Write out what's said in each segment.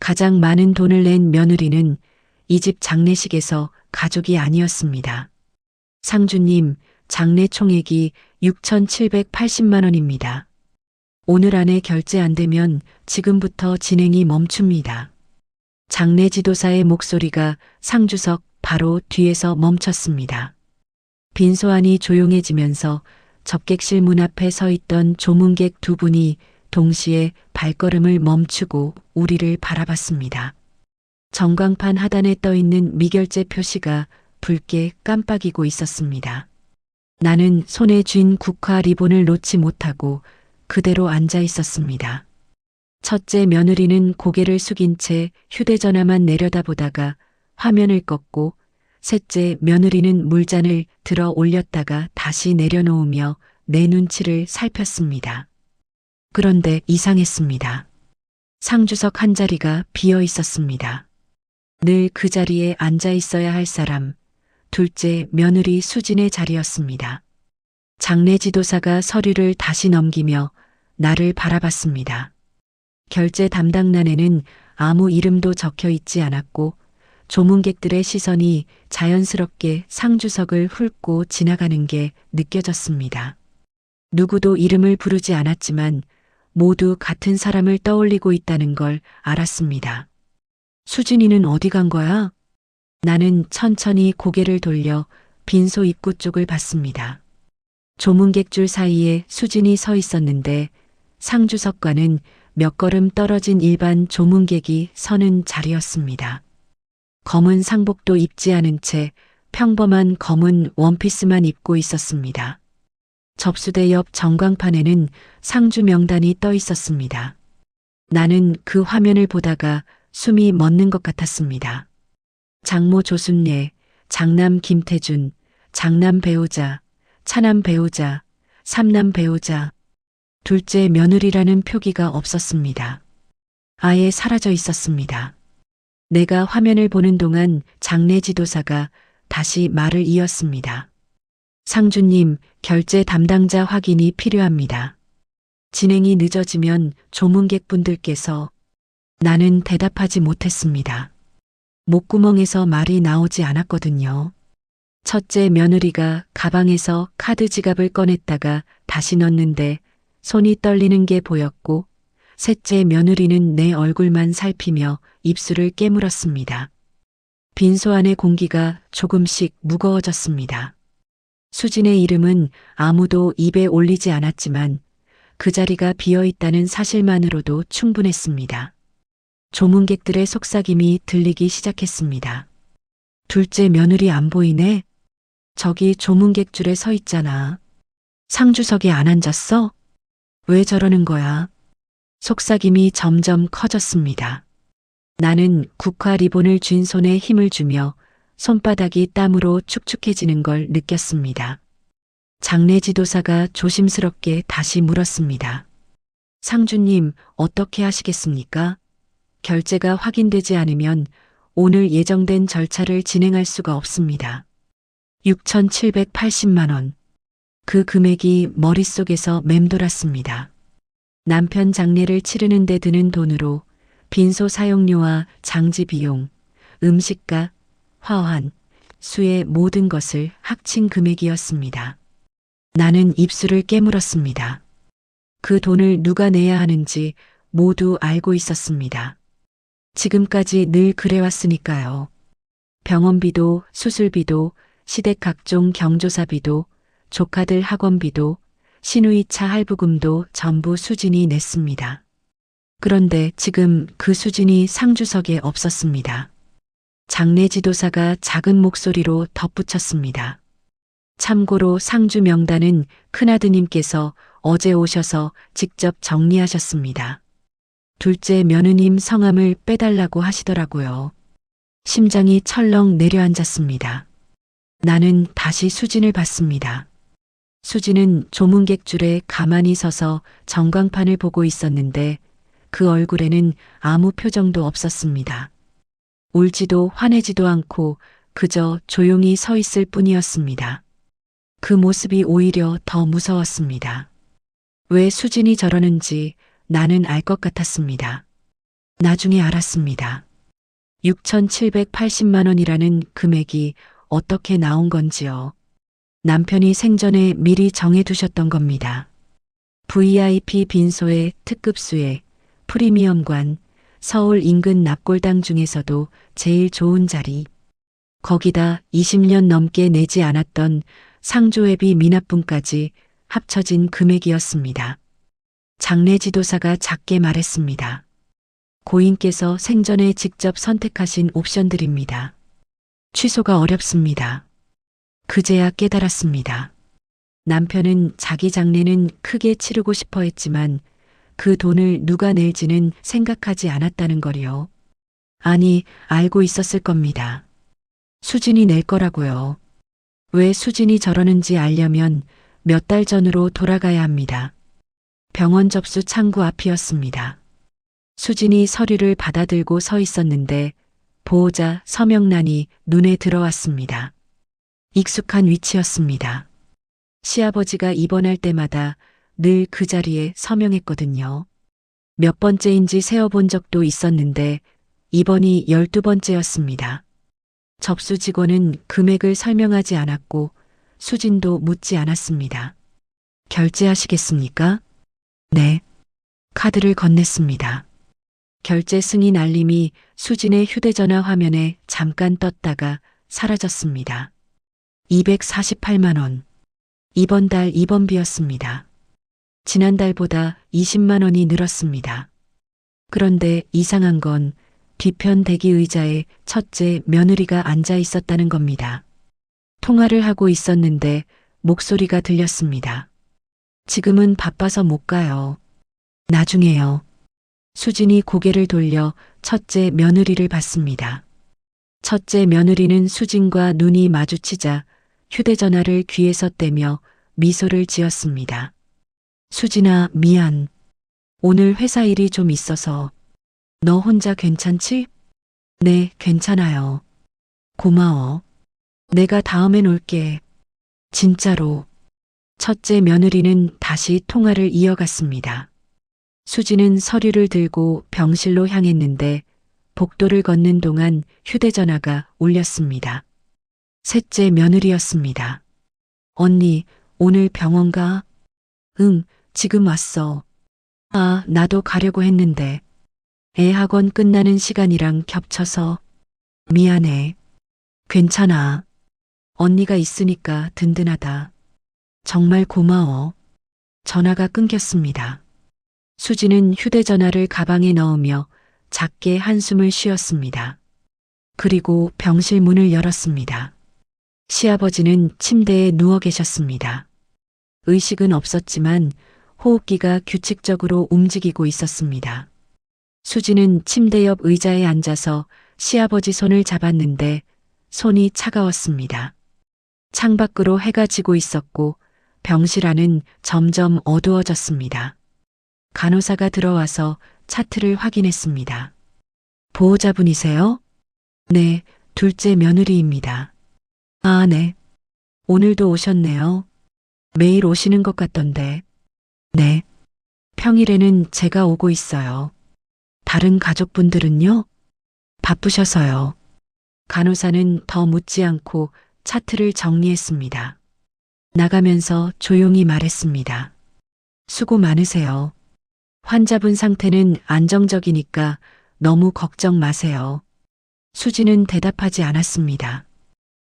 가장 많은 돈을 낸 며느리는 이 집 장례식에서 가족이 아니었습니다. 상주님, 장례 총액이 6,780만 원입니다. 오늘 안에 결제 안 되면 지금부터 진행이 멈춥니다. 장례 지도사의 목소리가 상주석 바로 뒤에서 멈췄습니다. 빈소안이 조용해지면서 접객실 문 앞에 서 있던 조문객 두 분이 동시에 발걸음을 멈추고 우리를 바라봤습니다. 전광판 하단에 떠 있는 미결제 표시가 붉게 깜빡이고 있었습니다. 나는 손에 쥔 국화 리본을 놓지 못하고 그대로 앉아 있었습니다. 첫째 며느리는 고개를 숙인 채 휴대전화만 내려다보다가 화면을 껐고, 셋째 며느리는 물잔을 들어 올렸다가 다시 내려놓으며 내 눈치를 살폈습니다. 그런데 이상했습니다. 상주석 한 자리가 비어 있었습니다. 늘 그 자리에 앉아 있어야 할 사람, 둘째 며느리 수진의 자리였습니다. 장례 지도사가 서류를 다시 넘기며 나를 바라봤습니다. 결제 담당란에는 아무 이름도 적혀 있지 않았고 조문객들의 시선이 자연스럽게 상주석을 훑고 지나가는 게 느껴졌습니다. 누구도 이름을 부르지 않았지만 모두 같은 사람을 떠올리고 있다는 걸 알았습니다. 수진이는 어디 간 거야? 나는 천천히 고개를 돌려 빈소 입구 쪽을 봤습니다. 조문객 줄 사이에 수진이 서 있었는데 상주석과는 몇 걸음 떨어진 일반 조문객이 서는 자리였습니다. 검은 상복도 입지 않은 채 평범한 검은 원피스만 입고 있었습니다. 접수대 옆 전광판에는 상주 명단이 떠 있었습니다. 나는 그 화면을 보다가 숨이 멎는 것 같았습니다. 장모 조순례, 장남 김태준, 장남 배우자, 차남 배우자, 삼남 배우자, 둘째 며느리라는 표기가 없었습니다. 아예 사라져 있었습니다. 내가 화면을 보는 동안 장례 지도사가 다시 말을 이었습니다. 상주님, 결제 담당자 확인이 필요합니다. 진행이 늦어지면 조문객분들께서. 나는 대답하지 못했습니다. 목구멍에서 말이 나오지 않았거든요. 첫째 며느리가 가방에서 카드 지갑을 꺼냈다가 다시 넣는데 손이 떨리는 게 보였고, 셋째 며느리는 내 얼굴만 살피며 입술을 깨물었습니다. 빈소 안의 공기가 조금씩 무거워졌습니다. 수진의 이름은 아무도 입에 올리지 않았지만 그 자리가 비어 있다는 사실만으로도 충분했습니다. 조문객들의 속삭임이 들리기 시작했습니다. 둘째 며느리 안 보이네? 저기 조문객 줄에 서 있잖아. 상주석에 안 앉았어? 왜 저러는 거야? 속삭임이 점점 커졌습니다. 나는 국화 리본을 쥔 손에 힘을 주며 손바닥이 땀으로 축축해지는 걸 느꼈습니다. 장례 지도사가 조심스럽게 다시 물었습니다. 상주님, 어떻게 하시겠습니까? 결제가 확인되지 않으면 오늘 예정된 절차를 진행할 수가 없습니다. 6,780만 원. 그 금액이 머릿속에서 맴돌았습니다. 남편 장례를 치르는 데 드는 돈으로 빈소 사용료와 장지 비용, 음식값, 화환, 수의 모든 것을 합친 금액이었습니다. 나는 입술을 깨물었습니다. 그 돈을 누가 내야 하는지 모두 알고 있었습니다. 지금까지 늘 그래왔으니까요. 병원비도, 수술비도, 시댁 각종 경조사비도, 조카들 학원비도, 시누이차 할부금도 전부 수진이 냈습니다. 그런데 지금 그 수진이 상주석에 없었습니다. 장례 지도사가 작은 목소리로 덧붙였습니다. 참고로 상주 명단은 큰아드님께서 어제 오셔서 직접 정리하셨습니다. 둘째 며느님 성함을 빼달라고 하시더라고요. 심장이 철렁 내려앉았습니다. 나는 다시 수진을 봤습니다. 수진은 조문객 줄에 가만히 서서 전광판을 보고 있었는데 그 얼굴에는 아무 표정도 없었습니다. 울지도 화내지도 않고 그저 조용히 서 있을 뿐이었습니다. 그 모습이 오히려 더 무서웠습니다. 왜 수진이 저러는지 나는 알 것 같았습니다. 나중에 알았습니다. 6,780만 원이라는 금액이 어떻게 나온 건지요. 남편이 생전에 미리 정해두셨던 겁니다. VIP 빈소의 특급수에 프리미엄관, 서울 인근 납골당 중에서도 제일 좋은 자리. 거기다 20년 넘게 내지 않았던 상조회비 미납분까지 합쳐진 금액이었습니다. 장례 지도사가 작게 말했습니다. 고인께서 생전에 직접 선택하신 옵션들입니다. 취소가 어렵습니다. 그제야 깨달았습니다. 남편은 자기 장례는 크게 치르고 싶어 했지만 그 돈을 누가 낼지는 생각하지 않았다는 거리요. 아니, 알고 있었을 겁니다. 수진이 낼 거라고요. 왜 수진이 저러는지 알려면 몇 달 전으로 돌아가야 합니다. 병원 접수 창구 앞이었습니다. 수진이 서류를 받아들고 서 있었는데 보호자 서명란이 눈에 들어왔습니다. 익숙한 위치였습니다. 시아버지가 입원할 때마다 늘 그 자리에 서명했거든요. 몇 번째인지 세어본 적도 있었는데 이번이 12번째였습니다. 접수 직원은 금액을 설명하지 않았고 수진도 묻지 않았습니다. 결제하시겠습니까? 네. 카드를 건넸습니다. 결제 승인 알림이 수진의 휴대전화 화면에 잠깐 떴다가 사라졌습니다. 248만 원. 이번 달 입원비였습니다. 지난달보다 20만 원이 늘었습니다. 그런데 이상한 건 뒤편 대기 의자에 첫째 며느리가 앉아 있었다는 겁니다. 통화를 하고 있었는데 목소리가 들렸습니다. 지금은 바빠서 못 가요. 나중에요. 수진이 고개를 돌려 첫째 며느리를 봤습니다. 첫째 며느리는 수진과 눈이 마주치자 휴대전화를 귀에서 떼며 미소를 지었습니다. 수진아, 미안. 오늘 회사 일이 좀 있어서. 너 혼자 괜찮지? 네, 괜찮아요. 고마워. 내가 다음엔 올게. 진짜로. 첫째 며느리는 다시 통화를 이어갔습니다. 수진은 서류를 들고 병실로 향했는데 복도를 걷는 동안 휴대전화가 울렸습니다. 셋째 며느리였습니다. 언니, 오늘 병원 가? 응, 지금 왔어. 아, 나도 가려고 했는데. 애 학원 끝나는 시간이랑 겹쳐서. 미안해. 괜찮아. 언니가 있으니까 든든하다. 정말 고마워. 전화가 끊겼습니다. 수지는 휴대전화를 가방에 넣으며 작게 한숨을 쉬었습니다. 그리고 병실 문을 열었습니다. 시아버지는 침대에 누워 계셨습니다. 의식은 없었지만 호흡기가 규칙적으로 움직이고 있었습니다. 수지는 침대 옆 의자에 앉아서 시아버지 손을 잡았는데 손이 차가웠습니다. 창밖으로 해가 지고 있었고 병실 안은 점점 어두워졌습니다. 간호사가 들어와서 차트를 확인했습니다. 보호자분이세요? 네, 둘째 며느리입니다. 아, 네. 오늘도 오셨네요. 매일 오시는 것 같던데. 네. 평일에는 제가 오고 있어요. 다른 가족분들은요? 바쁘셔서요. 간호사는 더 묻지 않고 차트를 정리했습니다. 나가면서 조용히 말했습니다. 수고 많으세요. 환자분 상태는 안정적이니까 너무 걱정 마세요. 수지는 대답하지 않았습니다.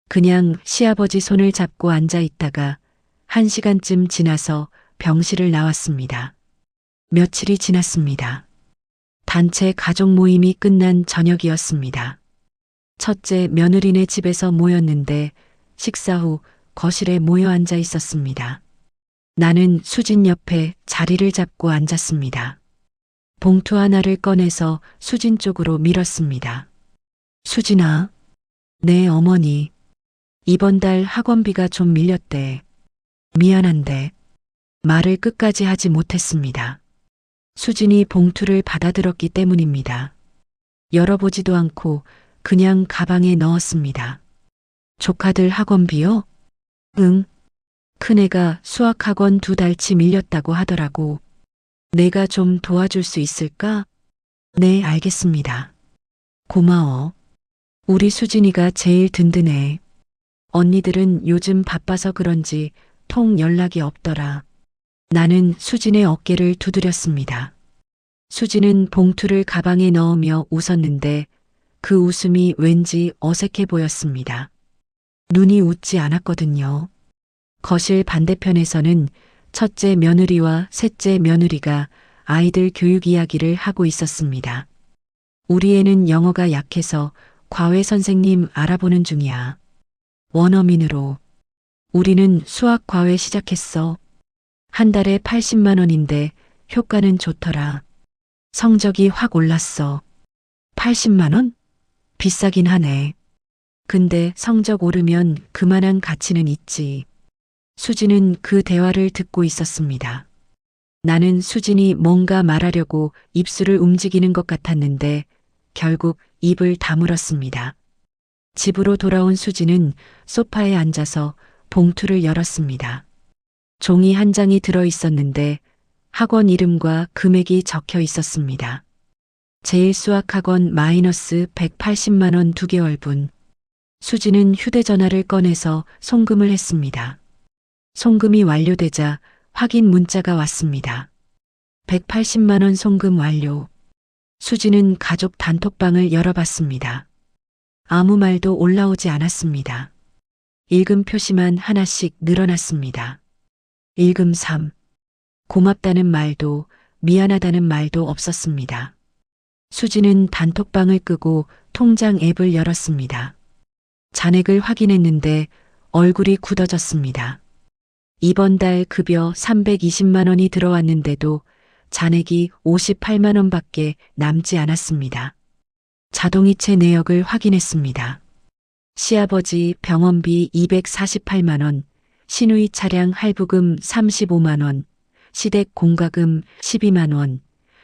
그냥 시아버지 손을 잡고 앉아 있다가 1시간쯤 지나서 병실을 나왔습니다. 며칠이 지났습니다. 단체 가족 모임이 끝난 저녁이었습니다. 첫째 며느리네 집에서 모였는데 식사 후 거실에 모여 앉아 있었습니다. 나는 수진 옆에 자리를 잡고 앉았습니다. 봉투 하나를 꺼내서 수진 쪽으로 밀었습니다. 수진아, 네 어머니. 이번 달 학원비가 좀 밀렸대. 미안한데 말을 끝까지 하지 못했습니다. 수진이 봉투를 받아들었기 때문입니다. 열어보지도 않고 그냥 가방에 넣었습니다. 조카들 학원비요? 응. 큰애가 수학학원 2달치 밀렸다고 하더라고. 내가 좀 도와줄 수 있을까? 네, 알겠습니다. 고마워. 우리 수진이가 제일 든든해. 언니들은 요즘 바빠서 그런지 통 연락이 없더라. 나는 수진의 어깨를 두드렸습니다. 수진은 봉투를 가방에 넣으며 웃었는데 그 웃음이 왠지 어색해 보였습니다. 눈이 웃지 않았거든요. 거실 반대편에서는 첫째 며느리와 셋째 며느리가 아이들 교육 이야기를 하고 있었습니다. 우리 애는 영어가 약해서 과외 선생님 알아보는 중이야. 원어민으로. 우리는 수학 과외 시작했어. 한 달에 80만 원인데 효과는 좋더라. 성적이 확 올랐어. 80만 원? 비싸긴 하네. 근데 성적 오르면 그만한 가치는 있지. 수진은 그 대화를 듣고 있었습니다. 나는 수진이 뭔가 말하려고 입술을 움직이는 것 같았는데 결국 입을 다물었습니다. 집으로 돌아온 수진은 소파에 앉아서 봉투를 열었습니다. 종이 한 장이 들어 있었는데 학원 이름과 금액이 적혀 있었습니다. 제1수학학원 마이너스 180만 원 2개월분. 수진은 휴대전화를 꺼내서 송금을 했습니다. 송금이 완료되자 확인 문자가 왔습니다. 180만 원 송금 완료. 수진은 가족 단톡방을 열어봤습니다. 아무 말도 올라오지 않았습니다. 읽음 표시만 하나씩 늘어났습니다. 읽음 3. 고맙다는 말도 미안하다는 말도 없었습니다. 수진은 단톡방을 끄고 통장 앱을 열었습니다. 잔액을 확인했는데 얼굴이 굳어졌습니다. 이번 달 급여 320만 원이 들어왔는데도 잔액이 58만 원밖에 남지 않았습니다. 자동이체 내역을 확인했습니다. 시아버지 병원비 248만 원, 신우이 차량 할부금 35만 원, 시댁 공과금 12만 원,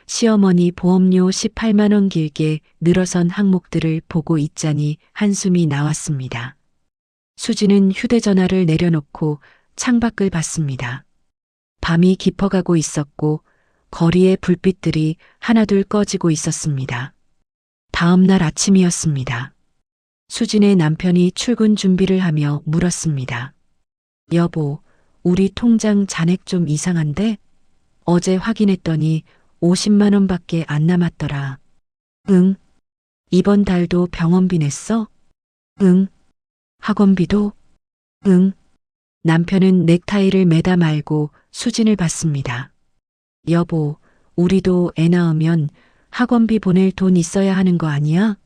시어머니 보험료 18만 원 길게 늘어선 항목들을 보고 있자니 한숨이 나왔습니다. 수지는 휴대전화를 내려놓고 창밖을 봤습니다. 밤이 깊어가고 있었고 거리의 불빛들이 하나둘 꺼지고 있었습니다. 다음 날 아침이었습니다. 수진의 남편이 출근 준비를 하며 물었습니다. 여보, 우리 통장 잔액 좀 이상한데? 어제 확인했더니 50만 원밖에 안 남았더라. 응. 이번 달도 병원비 냈어? 응. 학원비도? 응. 남편은 넥타이를 매다 말고 수진을 봤습니다. 여보, 우리도 애 낳으면 학원비 보낼 돈 있어야 하는 거 아니야?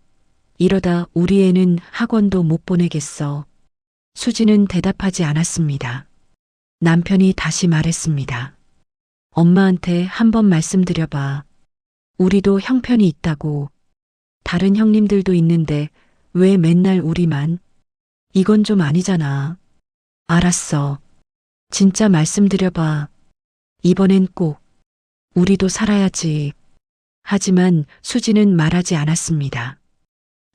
이러다 우리 애는 학원도 못 보내겠어. 수진은 대답하지 않았습니다. 남편이 다시 말했습니다. 엄마한테 한번 말씀드려봐. 우리도 형편이 있다고. 다른 형님들도 있는데 왜 맨날 우리만? 이건 좀 아니잖아. 알았어. 진짜 말씀드려봐. 이번엔 꼭. 우리도 살아야지. 하지만 수지는 말하지 않았습니다.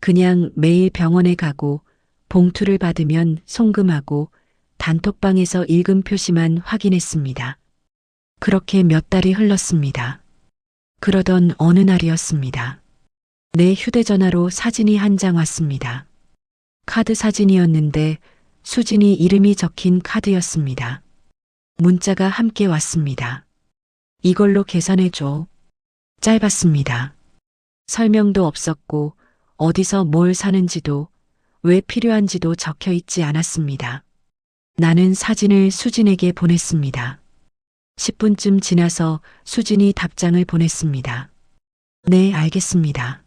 그냥 매일 병원에 가고 봉투를 받으면 송금하고 단톡방에서 읽음 표시만 확인했습니다. 그렇게 몇 달이 흘렀습니다. 그러던 어느 날이었습니다. 내 휴대전화로 사진이 한 장 왔습니다. 카드 사진이었는데 수진이 이름이 적힌 카드였습니다. 문자가 함께 왔습니다. 이걸로 계산해줘. 짧았습니다. 설명도 없었고 어디서 뭘 사는지도 왜 필요한지도 적혀 있지 않았습니다. 나는 사진을 수진에게 보냈습니다. 10분쯤 지나서 수진이 답장을 보냈습니다. 네, 알겠습니다.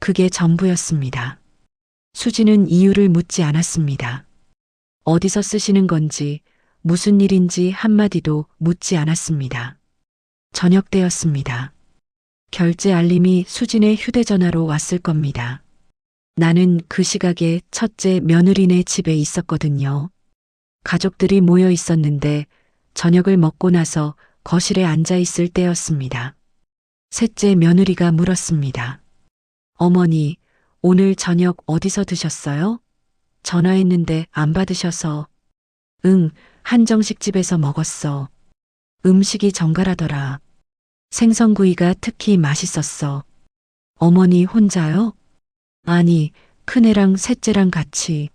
그게 전부였습니다. 수진은 이유를 묻지 않았습니다. 어디서 쓰시는 건지 무슨 일인지 한마디도 묻지 않았습니다. 저녁 때였습니다. 결제 알림이 수진의 휴대전화로 왔을 겁니다. 나는 그 시각에 첫째 며느리네 집에 있었거든요. 가족들이 모여 있었는데 저녁을 먹고 나서 거실에 앉아 있을 때였습니다. 셋째 며느리가 물었습니다. 어머니, 오늘 저녁 어디서 드셨어요? 전화했는데 안 받으셔서. 응, 한정식집에서 먹었어. 음식이 정갈하더라. 생선구이가 특히 맛있었어. 어머니 혼자요? 아니, 큰애랑 셋째랑 같이.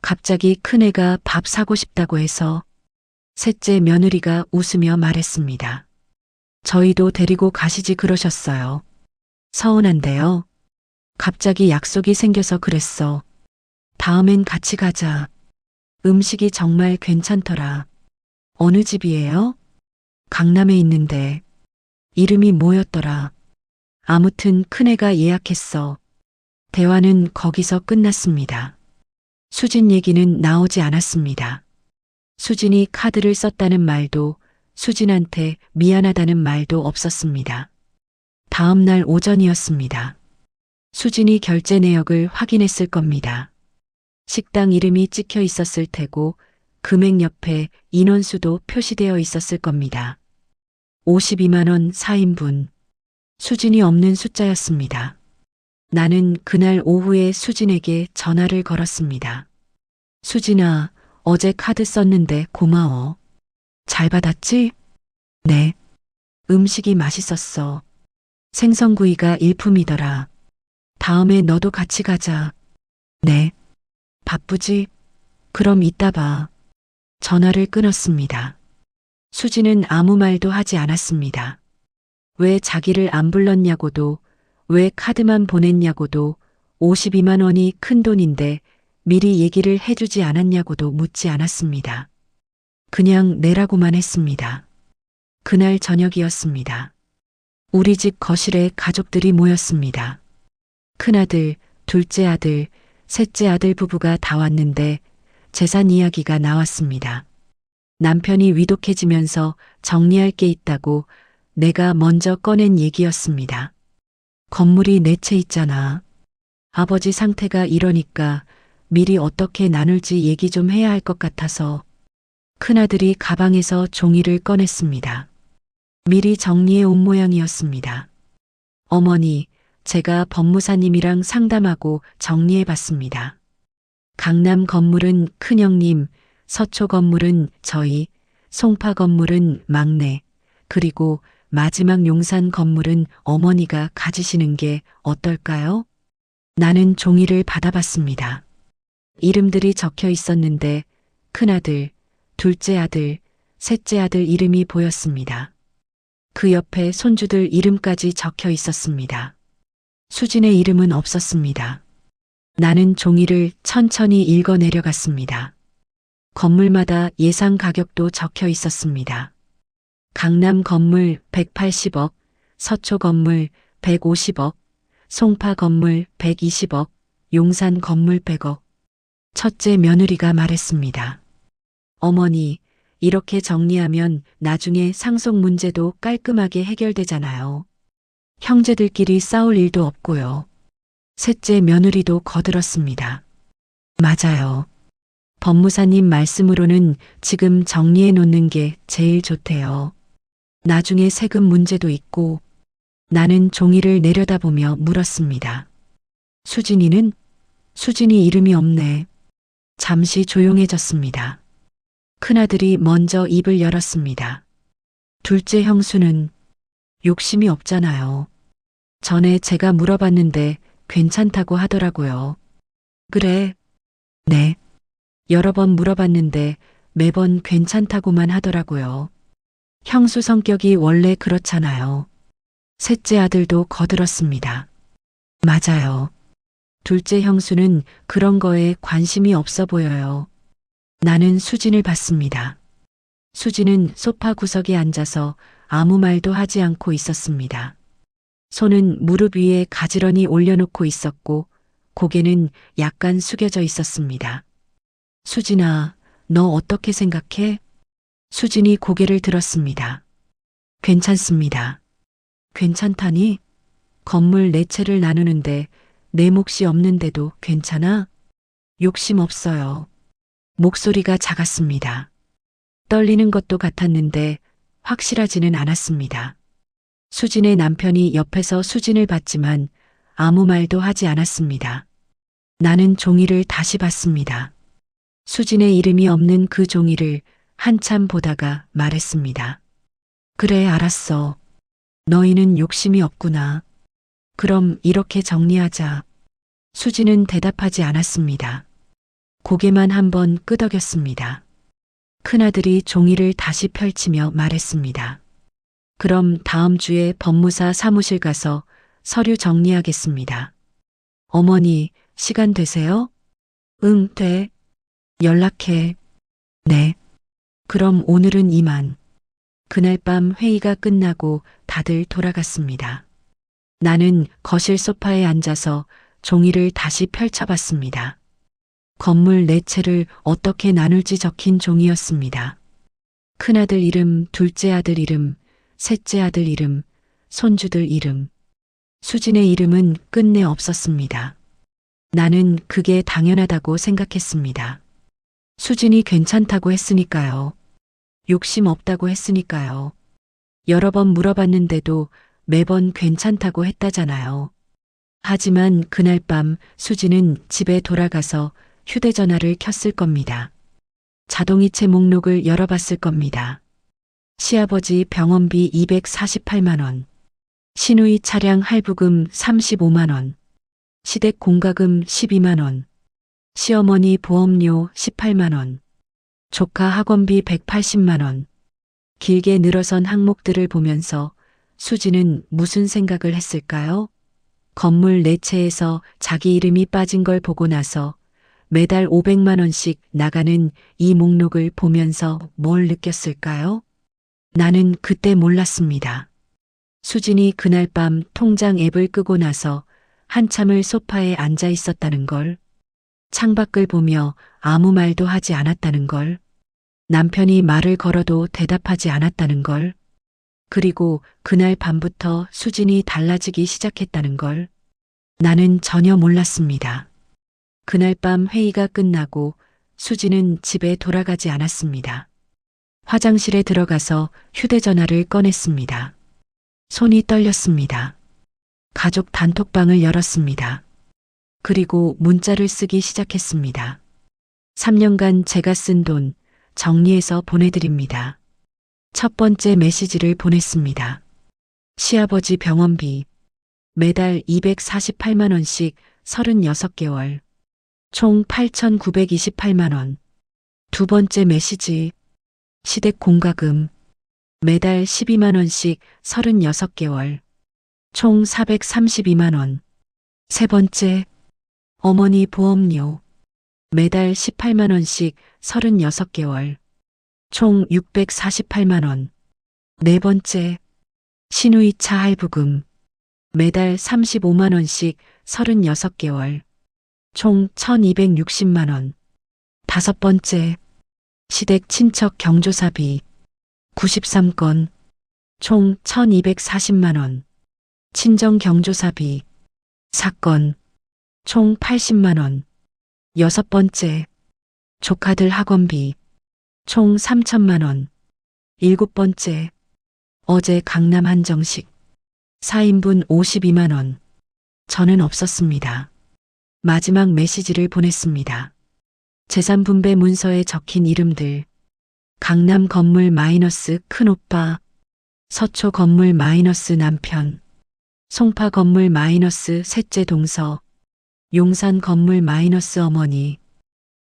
갑자기 큰애가 밥 사고 싶다고 해서 셋째 며느리가 웃으며 말했습니다. 저희도 데리고 가시지 그러셨어요. 서운한데요. 갑자기 약속이 생겨서 그랬어. 다음엔 같이 가자. 음식이 정말 괜찮더라. 어느 집이에요? 강남에 있는데. 이름이 뭐였더라? 아무튼 큰애가 예약했어. 대화는 거기서 끝났습니다. 수진 얘기는 나오지 않았습니다. 수진이 카드를 썼다는 말도, 수진한테 미안하다는 말도 없었습니다. 다음 날 오전이었습니다. 수진이 결제 내역을 확인했을 겁니다. 식당 이름이 찍혀 있었을 테고 금액 옆에 인원수도 표시되어 있었을 겁니다. 52만 원 4인분. 수진이 없는 숫자였습니다. 나는 그날 오후에 수진에게 전화를 걸었습니다. 수진아, 어제 카드 썼는데 고마워. 잘 받았지? 네. 음식이 맛있었어. 생선구이가 일품이더라. 다음에 너도 같이 가자. 네. 바쁘지? 그럼 이따 봐. 전화를 끊었습니다. 수지는 아무 말도 하지 않았습니다. 왜 자기를 안 불렀냐고도, 왜 카드만 보냈냐고도, 52만 원이 큰 돈인데 미리 얘기를 해주지 않았냐고도 묻지 않았습니다. 그냥 내라고만 했습니다. 그날 저녁이었습니다. 우리 집 거실에 가족들이 모였습니다. 큰아들, 둘째 아들, 셋째 아들 부부가 다 왔는데 재산 이야기가 나왔습니다. 남편이 위독해지면서 정리할 게 있다고 내가 먼저 꺼낸 얘기였습니다. 건물이 네 채 있잖아. 아버지 상태가 이러니까 미리 어떻게 나눌지 얘기 좀 해야 할 것 같아서 큰아들이 가방에서 종이를 꺼냈습니다. 미리 정리해 온 모양이었습니다. 어머니, 제가 법무사님이랑 상담하고 정리해 봤습니다. 강남 건물은 큰형님, 서초 건물은 저희, 송파 건물은 막내, 그리고 마지막 용산 건물은 어머니가 가지시는 게 어떨까요? 나는 종이를 받아봤습니다. 이름들이 적혀 있었는데 큰아들, 둘째 아들, 셋째 아들 이름이 보였습니다. 그 옆에 손주들 이름까지 적혀 있었습니다. 수진의 이름은 없었습니다. 나는 종이를 천천히 읽어 내려갔습니다. 건물마다 예상 가격도 적혀 있었습니다. 강남 건물 180억, 서초 건물 150억, 송파 건물 120억, 용산 건물 100억. 첫째 며느리가 말했습니다. 어머니, 이렇게 정리하면 나중에 상속 문제도 깔끔하게 해결되잖아요. 형제들끼리 싸울 일도 없고요. 셋째 며느리도 거들었습니다. 맞아요. 법무사님 말씀으로는 지금 정리해 놓는 게 제일 좋대요. 나중에 세금 문제도 있고. 나는 종이를 내려다보며 물었습니다. 수진이는? 수진이 이름이 없네. 잠시 조용해졌습니다. 큰아들이 먼저 입을 열었습니다. 둘째 형수는? 욕심이 없잖아요. 전에 제가 물어봤는데 괜찮다고 하더라고요. 그래. 네. 여러 번 물어봤는데 매번 괜찮다고만 하더라고요. 형수 성격이 원래 그렇잖아요. 셋째 아들도 거들었습니다. 맞아요. 둘째 형수는 그런 거에 관심이 없어 보여요. 나는 수진을 봤습니다. 수진은 소파 구석에 앉아서 아무 말도 하지 않고 있었습니다. 손은 무릎 위에 가지런히 올려놓고 있었고 고개는 약간 숙여져 있었습니다. 수진아, 너 어떻게 생각해? 수진이 고개를 들었습니다. 괜찮습니다. 괜찮다니? 건물 네 채를 나누는데 내 몫이 없는데도 괜찮아? 욕심 없어요. 목소리가 작았습니다. 떨리는 것도 같았는데 확실하지는 않았습니다. 수진의 남편이 옆에서 수진을 봤지만 아무 말도 하지 않았습니다. 나는 종이를 다시 봤습니다. 수진의 이름이 없는 그 종이를 한참 보다가 말했습니다. 그래, 알았어. 너희는 욕심이 없구나. 그럼 이렇게 정리하자. 수지는 대답하지 않았습니다. 고개만 한번 끄덕였습니다. 큰아들이 종이를 다시 펼치며 말했습니다. 그럼 다음 주에 법무사 사무실 가서 서류 정리하겠습니다. 어머니, 시간 되세요? 응, 돼. 연락해. 네. 그럼 오늘은 이만. 그날 밤 회의가 끝나고 다들 돌아갔습니다. 나는 거실 소파에 앉아서 종이를 다시 펼쳐봤습니다. 건물 네 채를 어떻게 나눌지 적힌 종이였습니다. 큰아들 이름, 둘째 아들 이름, 셋째 아들 이름, 손주들 이름. 수진의 이름은 끝내 없었습니다. 나는 그게 당연하다고 생각했습니다. 수진이 괜찮다고 했으니까요. 욕심 없다고 했으니까요. 여러 번 물어봤는데도 매번 괜찮다고 했다잖아요. 하지만 그날 밤 수진은 집에 돌아가서 휴대전화를 켰을 겁니다. 자동이체 목록을 열어봤을 겁니다. 시아버지 병원비 248만 원, 시누이 차량 할부금 35만 원, 시댁 공과금 12만 원, 시어머니 보험료 18만 원, 조카 학원비 180만 원. 길게 늘어선 항목들을 보면서 수지는 무슨 생각을 했을까요? 건물 네 채에서 자기 이름이 빠진 걸 보고 나서 매달 500만 원씩 나가는 이 목록을 보면서 뭘 느꼈을까요? 나는 그때 몰랐습니다. 수진이 그날 밤 통장 앱을 끄고 나서 한참을 소파에 앉아 있었다는 걸, 창밖을 보며 아무 말도 하지 않았다는 걸, 남편이 말을 걸어도 대답하지 않았다는 걸, 그리고 그날 밤부터 수진이 달라지기 시작했다는 걸 나는 전혀 몰랐습니다. 그날 밤 회의가 끝나고 수진은 집에 돌아가지 않았습니다. 화장실에 들어가서 휴대전화를 꺼냈습니다. 손이 떨렸습니다. 가족 단톡방을 열었습니다. 그리고 문자를 쓰기 시작했습니다. 3년간 제가 쓴 돈 정리해서 보내드립니다. 첫 번째 메시지를 보냈습니다. 시아버지 병원비 매달 248만 원씩 36개월 총 8,928만 원. 두 번째 메시지 시댁 공과금 매달 12만 원씩 36개월 총 432만 원. 세 번째 어머니 보험료 매달 18만 원씩 36개월 총 648만 원. 네 번째 시누이 차 할부금 매달 35만 원씩 36개월 총 1260만 원. 다섯 번째 시댁 친척 경조사비 93건 총 1240만 원. 친정 경조사비 4건 총 80만 원. 여섯 번째 조카들 학원비 총 3천만 원. 일곱 번째 어제 강남 한정식 4인분 52만 원. 저는 없었습니다. 마지막 메시지를 보냈습니다. 재산 분배 문서에 적힌 이름들 강남 건물 마이너스 큰오빠, 서초 건물 마이너스 남편, 송파 건물 마이너스 셋째 동서, 용산 건물 마이너스 어머니.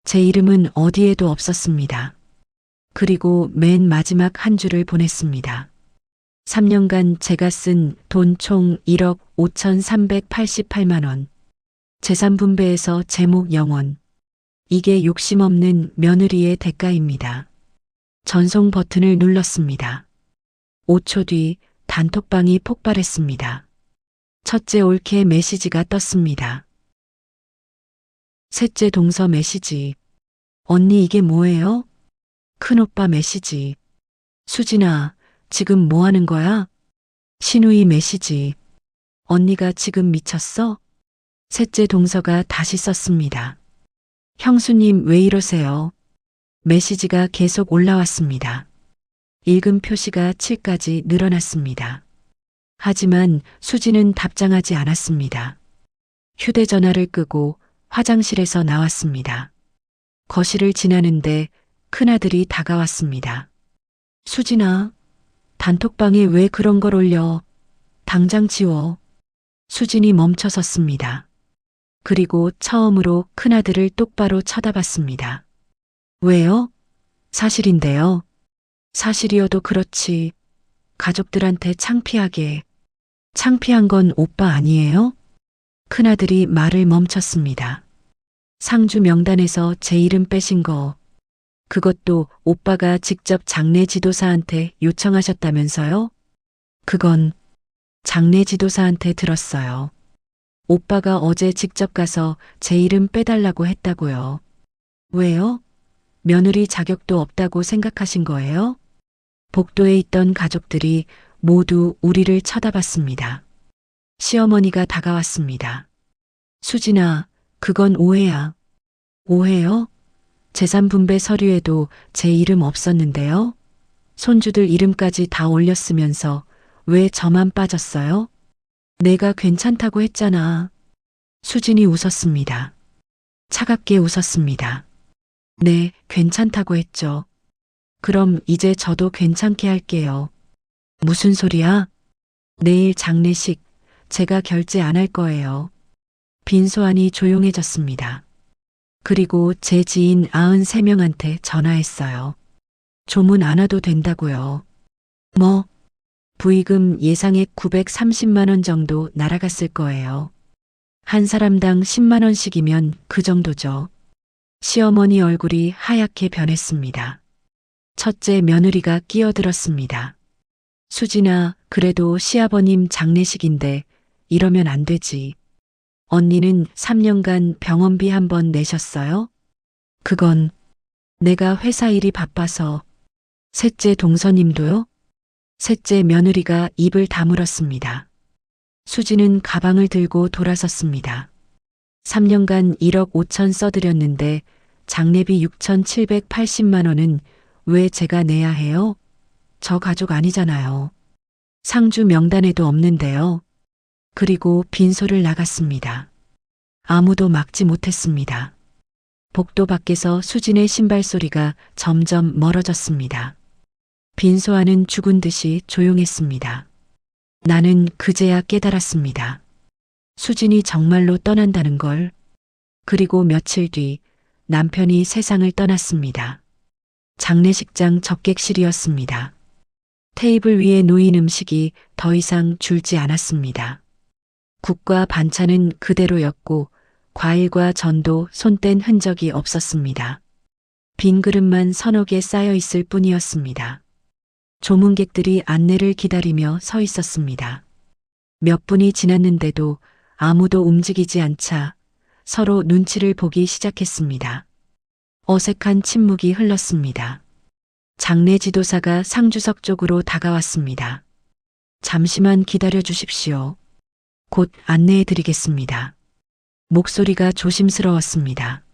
제 이름은 어디에도 없었습니다. 그리고 맨 마지막 한 줄을 보냈습니다. 3년간 제가 쓴 돈 총 1억 5,388만 원. 재산 분배에서 제목 영원. 이게 욕심 없는 며느리의 대가입니다. 전송 버튼을 눌렀습니다. 5초 뒤 단톡방이 폭발했습니다. 첫째 올케 메시지가 떴습니다. 셋째 동서 메시지. 언니 이게 뭐예요? 큰오빠 메시지. 수진아, 지금 뭐 하는 거야? 시누이 메시지. 언니가 지금 미쳤어? 셋째 동서가 다시 썼습니다. 형수님 왜 이러세요? 메시지가 계속 올라왔습니다. 읽음 표시가 7까지 늘어났습니다. 하지만 수지는 답장하지 않았습니다. 휴대전화를 끄고 화장실에서 나왔습니다. 거실을 지나는데 큰아들이 다가왔습니다. 수진아, 단톡방에 왜 그런 걸 올려? 당장 지워. 수진이 멈춰 섰습니다. 그리고 처음으로 큰아들을 똑바로 쳐다봤습니다. 왜요? 사실인데요. 사실이어도 그렇지. 가족들한테 창피하게. 창피한 건 오빠 아니에요? 큰아들이 말을 멈췄습니다. 상주 명단에서 제 이름 빼신 거, 그것도 오빠가 직접 장례 지도사한테 요청하셨다면서요? 그건 장례 지도사한테 들었어요. 오빠가 어제 직접 가서 제 이름 빼달라고 했다고요. 왜요? 며느리 자격도 없다고 생각하신 거예요? 복도에 있던 가족들이 모두 우리를 쳐다봤습니다. 시어머니가 다가왔습니다. 수진아, 그건 오해야. 오해요? 재산 분배 서류에도 제 이름 없었는데요. 손주들 이름까지 다 올렸으면서 왜 저만 빠졌어요? 내가 괜찮다고 했잖아. 수진이 웃었습니다. 차갑게 웃었습니다. 네, 괜찮다고 했죠. 그럼 이제 저도 괜찮게 할게요. 무슨 소리야? 내일 장례식 제가 결제 안 할 거예요. 빈소안이 조용해졌습니다. 그리고 제 지인 93명한테 전화했어요. 조문 안 와도 된다고요. 뭐? 부의금 예상액 930만 원 정도 날아갔을 거예요. 한 사람당 10만 원씩이면 그 정도죠. 시어머니 얼굴이 하얗게 변했습니다. 첫째 며느리가 끼어들었습니다. 수진아, 그래도 시아버님 장례식인데 이러면 안 되지. 언니는 3년간 병원비 한 번 내셨어요? 그건 내가 회사 일이 바빠서. 셋째 동서님도요? 셋째 며느리가 입을 다물었습니다. 수지는 가방을 들고 돌아섰습니다. 3년간 1억 5천 써드렸는데 장례비 6,780만 원은 왜 제가 내야 해요? 저 가족 아니잖아요. 상주 명단에도 없는데요. 그리고 빈소를 나갔습니다. 아무도 막지 못했습니다. 복도 밖에서 수진의 신발 소리가 점점 멀어졌습니다. 빈소 안은 죽은 듯이 조용했습니다. 나는 그제야 깨달았습니다. 수진이 정말로 떠난다는 걸. 그리고 며칠 뒤 남편이 세상을 떠났습니다. 장례식장 접객실이었습니다. 테이블 위에 놓인 음식이 더 이상 줄지 않았습니다. 국과 반찬은 그대로였고 과일과 전도 손뗀 흔적이 없었습니다. 빈 그릇만 서너 개 쌓여 있을 뿐이었습니다. 조문객들이 안내를 기다리며 서 있었습니다. 몇 분이 지났는데도 아무도 움직이지 않자 서로 눈치를 보기 시작했습니다. 어색한 침묵이 흘렀습니다. 장례 지도사가 상주석 쪽으로 다가왔습니다. 잠시만 기다려 주십시오. 곧 안내해 드리겠습니다. 목소리가 조심스러웠습니다.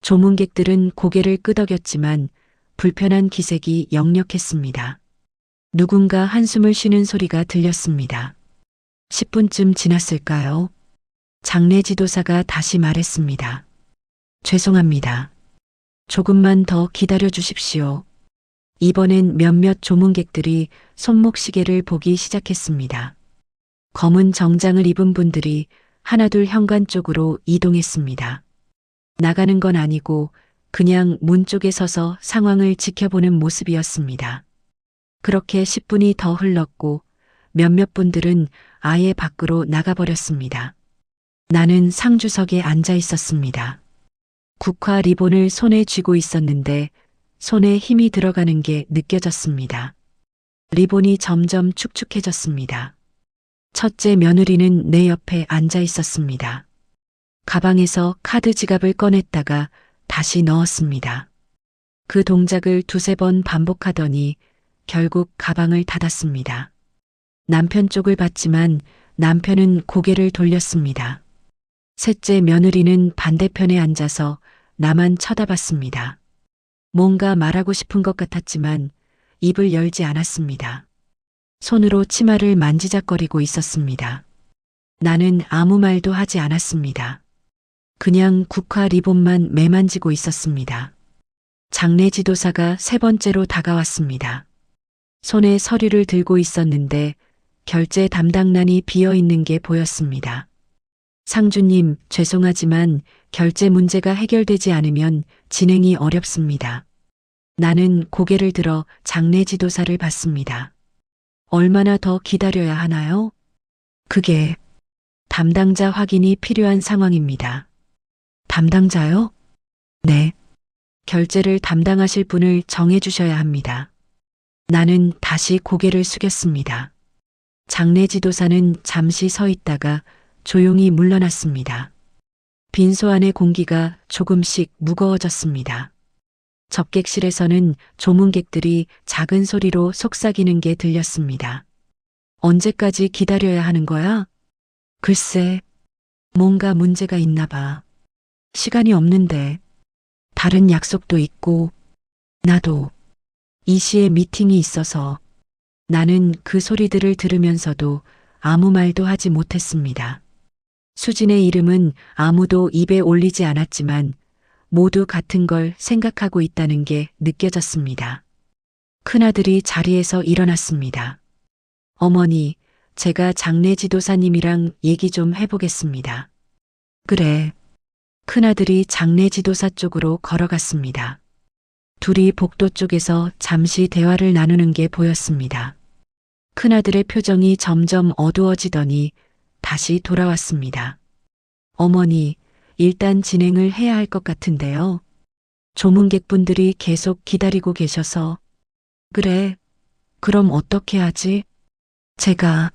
조문객들은 고개를 끄덕였지만 불편한 기색이 역력했습니다. 누군가 한숨을 쉬는 소리가 들렸습니다. 10분쯤 지났을까요? 장례 지도사가 다시 말했습니다. 죄송합니다. 조금만 더 기다려 주십시오. 이번엔 몇몇 조문객들이 손목시계를 보기 시작했습니다. 검은 정장을 입은 분들이 하나둘 현관 쪽으로 이동했습니다. 나가는 건 아니고 그냥 문 쪽에 서서 상황을 지켜보는 모습이었습니다. 그렇게 10분이 더 흘렀고 몇몇 분들은 아예 밖으로 나가버렸습니다. 나는 상주석에 앉아 있었습니다. 국화 리본을 손에 쥐고 있었는데 손에 힘이 들어가는 게 느껴졌습니다. 리본이 점점 축축해졌습니다. 첫째 며느리는 내 옆에 앉아 있었습니다. 가방에서 카드 지갑을 꺼냈다가 다시 넣었습니다. 그 동작을 두세 번 반복하더니 결국 가방을 닫았습니다. 남편 쪽을 봤지만 남편은 고개를 돌렸습니다. 셋째 며느리는 반대편에 앉아서 나만 쳐다봤습니다. 뭔가 말하고 싶은 것 같았지만 입을 열지 않았습니다. 손으로 치마를 만지작거리고 있었습니다. 나는 아무 말도 하지 않았습니다. 그냥 국화 리본만 매만지고 있었습니다. 장례 지도사가 세 번째로 다가왔습니다. 손에 서류를 들고 있었는데 결제 담당란이 비어 있는 게 보였습니다. 상주님, 죄송하지만 결제 문제가 해결되지 않으면 진행이 어렵습니다. 나는 고개를 들어 장례 지도사를 봤습니다. 얼마나 더 기다려야 하나요? 그게 담당자 확인이 필요한 상황입니다. 담당자요? 네. 결제를 담당하실 분을 정해 주셔야 합니다. 나는 다시 고개를 숙였습니다. 장례 지도사는 잠시 서 있다가 조용히 물러났습니다. 빈소 안의 공기가 조금씩 무거워졌습니다. 접객실에서는 조문객들이 작은 소리로 속삭이는 게 들렸습니다. 언제까지 기다려야 하는 거야? 글쎄, 뭔가 문제가 있나 봐. 시간이 없는데, 다른 약속도 있고, 나도 이 시에 미팅이 있어서 나는 그 소리들을 들으면서도 아무 말도 하지 못했습니다. 수진의 이름은 아무도 입에 올리지 않았지만 모두 같은 걸 생각하고 있다는 게 느껴졌습니다. 큰아들이 자리에서 일어났습니다. 어머니, 제가 장례 지도사님이랑 얘기 좀 해보겠습니다. 그래. 큰아들이 장례 지도사 쪽으로 걸어갔습니다. 둘이 복도 쪽에서 잠시 대화를 나누는 게 보였습니다. 큰아들의 표정이 점점 어두워지더니 다시 돌아왔습니다. 어머니, 일단 진행을 해야 할 것 같은데요. 조문객분들이 계속 기다리고 계셔서. 그래, 그럼 어떻게 하지? 제가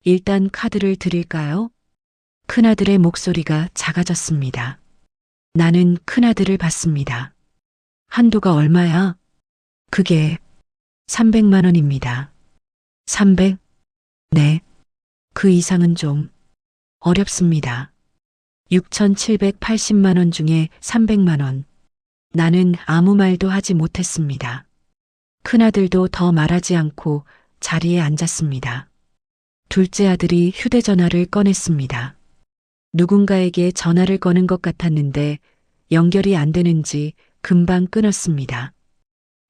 일단 카드를 드릴까요? 큰아들의 목소리가 작아졌습니다. 나는 큰아들을 봤습니다. 한도가 얼마야? 그게 300만 원입니다. 300? 네. 그 이상은 좀 어렵습니다. 6,780만 원 중에 300만 원. 나는 아무 말도 하지 못했습니다. 큰아들도 더 말하지 않고 자리에 앉았습니다. 둘째 아들이 휴대전화를 꺼냈습니다. 누군가에게 전화를 거는 것 같았는데 연결이 안 되는지 금방 끊었습니다.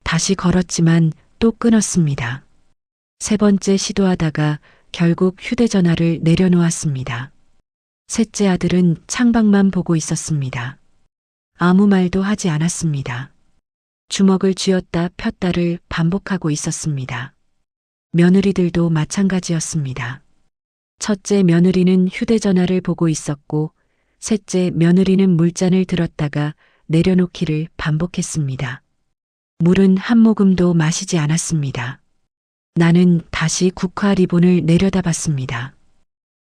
다시 걸었지만 또 끊었습니다. 세 번째 시도하다가 결국 휴대전화를 내려놓았습니다. 셋째 아들은 창밖만 보고 있었습니다. 아무 말도 하지 않았습니다. 주먹을 쥐었다 폈다를 반복하고 있었습니다. 며느리들도 마찬가지였습니다. 첫째 며느리는 휴대전화를 보고 있었고 셋째 며느리는 물잔을 들었다가 내려놓기를 반복했습니다. 물은 한 모금도 마시지 않았습니다. 나는 다시 국화 리본을 내려다봤습니다.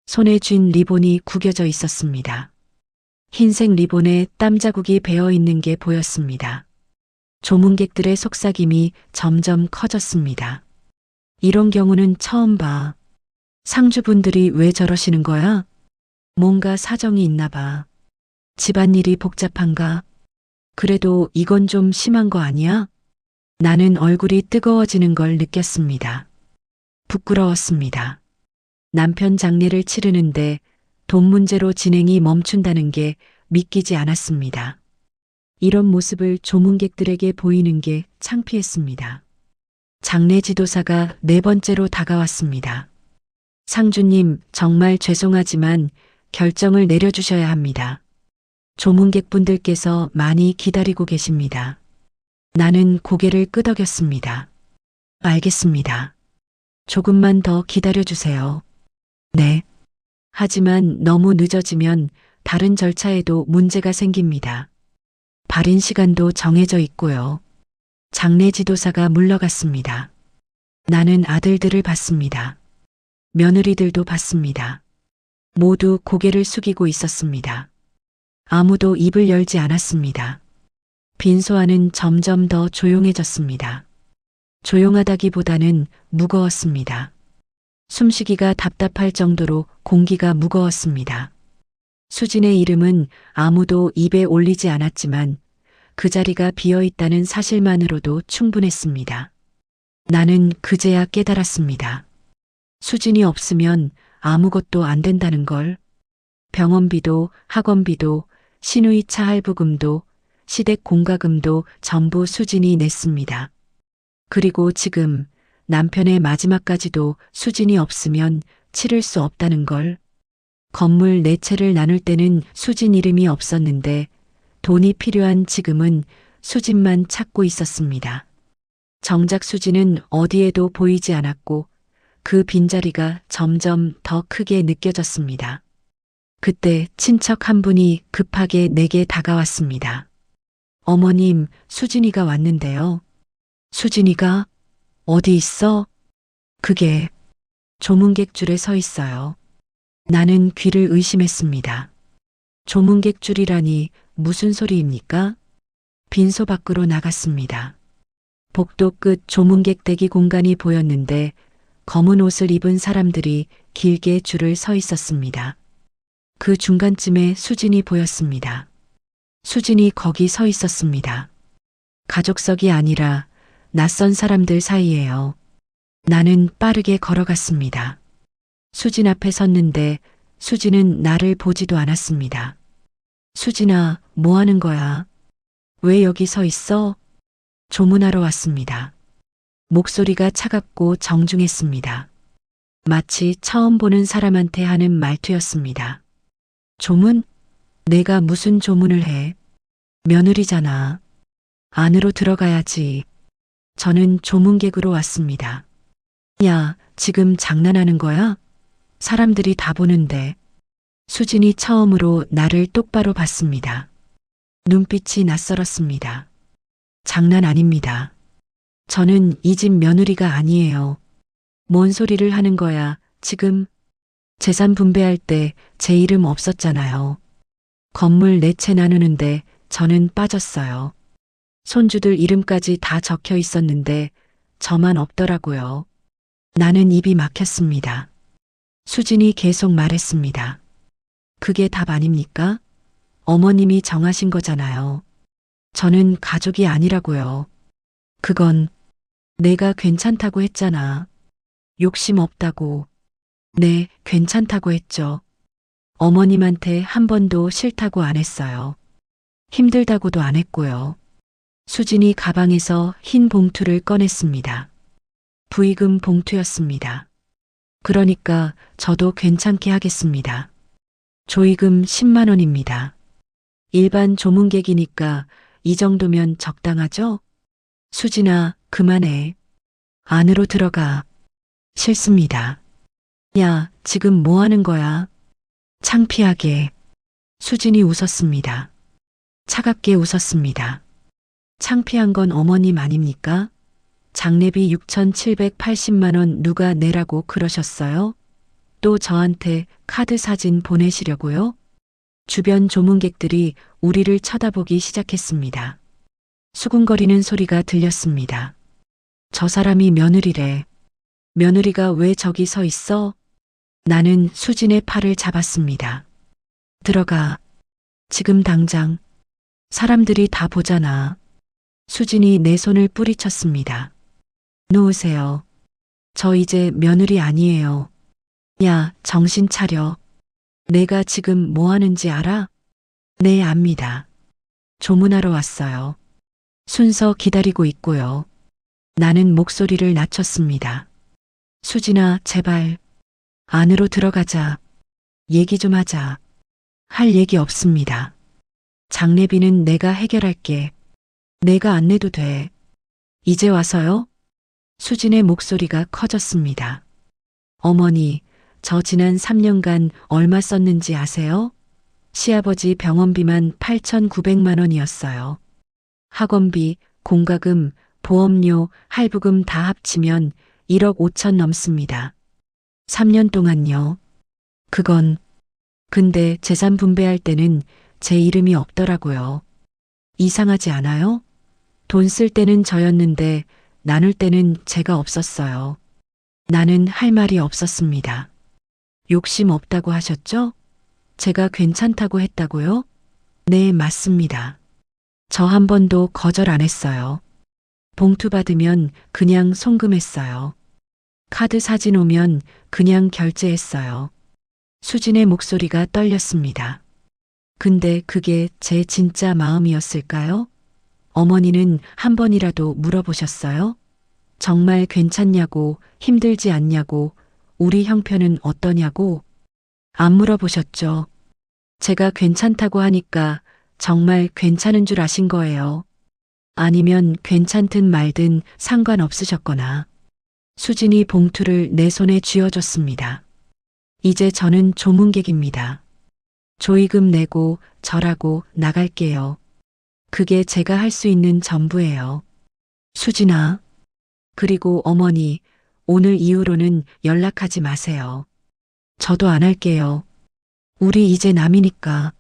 손에 쥔 리본이 구겨져 있었습니다. 흰색 리본에 땀 자국이 배어 있는 게 보였습니다. 조문객들의 속삭임이 점점 커졌습니다. 이런 경우는 처음 봐. 상주분들이 왜 저러시는 거야? 뭔가 사정이 있나 봐. 집안일이 복잡한가? 그래도 이건 좀 심한 거 아니야? 나는 얼굴이 뜨거워지는 걸 느꼈습니다. 부끄러웠습니다. 남편 장례를 치르는데 돈 문제로 진행이 멈춘다는 게 믿기지 않았습니다. 이런 모습을 조문객들에게 보이는 게 창피했습니다. 장례 지도사가 네 번째로 다가왔습니다. 상주님, 정말 죄송하지만 결정을 내려주셔야 합니다. 조문객분들께서 많이 기다리고 계십니다. 나는 고개를 끄덕였습니다. 알겠습니다. 조금만 더 기다려주세요. 네. 하지만 너무 늦어지면 다른 절차에도 문제가 생깁니다. 발인 시간도 정해져 있고요. 장례 지도사가 물러갔습니다. 나는 아들들을 봤습니다. 며느리들도 봤습니다. 모두 고개를 숙이고 있었습니다. 아무도 입을 열지 않았습니다. 빈소 안은 점점 더 조용해졌습니다. 조용하다기보다는 무거웠습니다. 숨쉬기가 답답할 정도로 공기가 무거웠습니다. 수진의 이름은 아무도 입에 올리지 않았지만 그 자리가 비어 있다는 사실만으로도 충분했습니다. 나는 그제야 깨달았습니다. 수진이 없으면 아무것도 안 된다는 걸. 병원비도 학원비도 시누이차 할부금도 시댁 공과금도 전부 수진이 냈습니다. 그리고 지금 남편의 마지막까지도 수진이 없으면 치를 수 없다는 걸. 건물 4채를 나눌 때는 수진 이름이 없었는데 돈이 필요한 지금은 수진만 찾고 있었습니다. 정작 수진은 어디에도 보이지 않았고 그 빈자리가 점점 더 크게 느껴졌습니다. 그때 친척 한 분이 급하게 내게 다가왔습니다. 어머님, 수진이가 왔는데요. 수진이가 어디 있어? 그게 조문객 줄에 서 있어요. 나는 귀를 의심했습니다. 조문객 줄이라니 무슨 소리입니까? 빈소 밖으로 나갔습니다. 복도 끝 조문객 대기 공간이 보였는데 검은 옷을 입은 사람들이 길게 줄을 서 있었습니다. 그 중간쯤에 수진이 보였습니다. 수진이 거기 서 있었습니다. 가족석이 아니라 낯선 사람들 사이에요. 나는 빠르게 걸어갔습니다. 수진 앞에 섰는데 수진은 나를 보지도 않았습니다. 수진아, 뭐 하는 거야? 왜 여기 서 있어? 조문하러 왔습니다. 목소리가 차갑고 정중했습니다. 마치 처음 보는 사람한테 하는 말투였습니다. 조문? 내가 무슨 조문을 해? 며느리잖아. 안으로 들어가야지. 저는 조문객으로 왔습니다. 야, 지금 장난하는 거야? 사람들이 다 보는데. 수진이 처음으로 나를 똑바로 봤습니다. 눈빛이 낯설었습니다. 장난 아닙니다. 저는 이 집 며느리가 아니에요. 뭔 소리를 하는 거야, 지금. 재산 분배할 때 제 이름 없었잖아요. 건물 4채 나누는데 저는 빠졌어요. 손주들 이름까지 다 적혀 있었는데 저만 없더라고요. 나는 입이 막혔습니다. 수진이 계속 말했습니다. 그게 답 아닙니까? 어머님이 정하신 거잖아요. 저는 가족이 아니라고요. 그건 내가 괜찮다고 했잖아. 욕심 없다고. 네, 괜찮다고 했죠. 어머님한테 한 번도 싫다고 안 했어요. 힘들다고도 안 했고요. 수진이 가방에서 흰 봉투를 꺼냈습니다. 부의금 봉투였습니다. 그러니까 저도 괜찮게 하겠습니다. 조의금 10만 원입니다. 일반 조문객이니까 이 정도면 적당하죠? 수진아, 그만해. 안으로 들어가. 싫습니다. 야, 지금 뭐 하는 거야? 창피하게. 수진이 웃었습니다. 차갑게 웃었습니다. 창피한 건 어머님 아닙니까? 장례비 6,780만 원 누가 내라고 그러셨어요? 또 저한테 카드 사진 보내시려고요? 주변 조문객들이 우리를 쳐다보기 시작했습니다. 수군거리는 소리가 들렸습니다. 저 사람이 며느리래. 며느리가 왜 저기 서 있어? 나는 수진의 팔을 잡았습니다. 들어가. 지금 당장. 사람들이 다 보잖아. 수진이 내 손을 뿌리쳤습니다. 놓으세요. 저 이제 며느리 아니에요. 야, 정신 차려. 내가 지금 뭐 하는지 알아? 네, 압니다. 조문하러 왔어요. 순서 기다리고 있고요. 나는 목소리를 낮췄습니다. 수진아, 제발. 안으로 들어가자. 얘기 좀 하자. 할 얘기 없습니다. 장례비는 내가 해결할게. 내가 안 내도 돼. 이제 와서요? 수진의 목소리가 커졌습니다. 어머니, 저 지난 3년간 얼마 썼는지 아세요? 시아버지 병원비만 8,900만 원이었어요. 학원비, 공과금, 보험료, 할부금 다 합치면 1억 5천 넘습니다. 3년 동안요. 그건 근데 재산 분배할 때는 제 이름이 없더라고요. 이상하지 않아요? 돈 쓸 때는 저였는데 나눌 때는 제가 없었어요. 나는 할 말이 없었습니다. 욕심 없다고 하셨죠? 제가 괜찮다고 했다고요? 네, 맞습니다. 저 한 번도 거절 안 했어요. 봉투 받으면 그냥 송금했어요. 카드 사진 오면 그냥 결제했어요. 수진의 목소리가 떨렸습니다. 근데 그게 제 진짜 마음이었을까요? 어머니는 한 번이라도 물어보셨어요? 정말 괜찮냐고, 힘들지 않냐고, 우리 형편은 어떠냐고 안 물어보셨죠. 제가 괜찮다고 하니까 정말 괜찮은 줄 아신 거예요. 아니면 괜찮든 말든 상관없으셨거나. 수진이 봉투를 내 손에 쥐어줬습니다. 이제 저는 조문객입니다. 조의금 내고 절하고 나갈게요. 그게 제가 할 수 있는 전부예요. 수진아. 그리고 어머니, 오늘 이후로는 연락하지 마세요. 저도 안 할게요. 우리 이제 남이니까.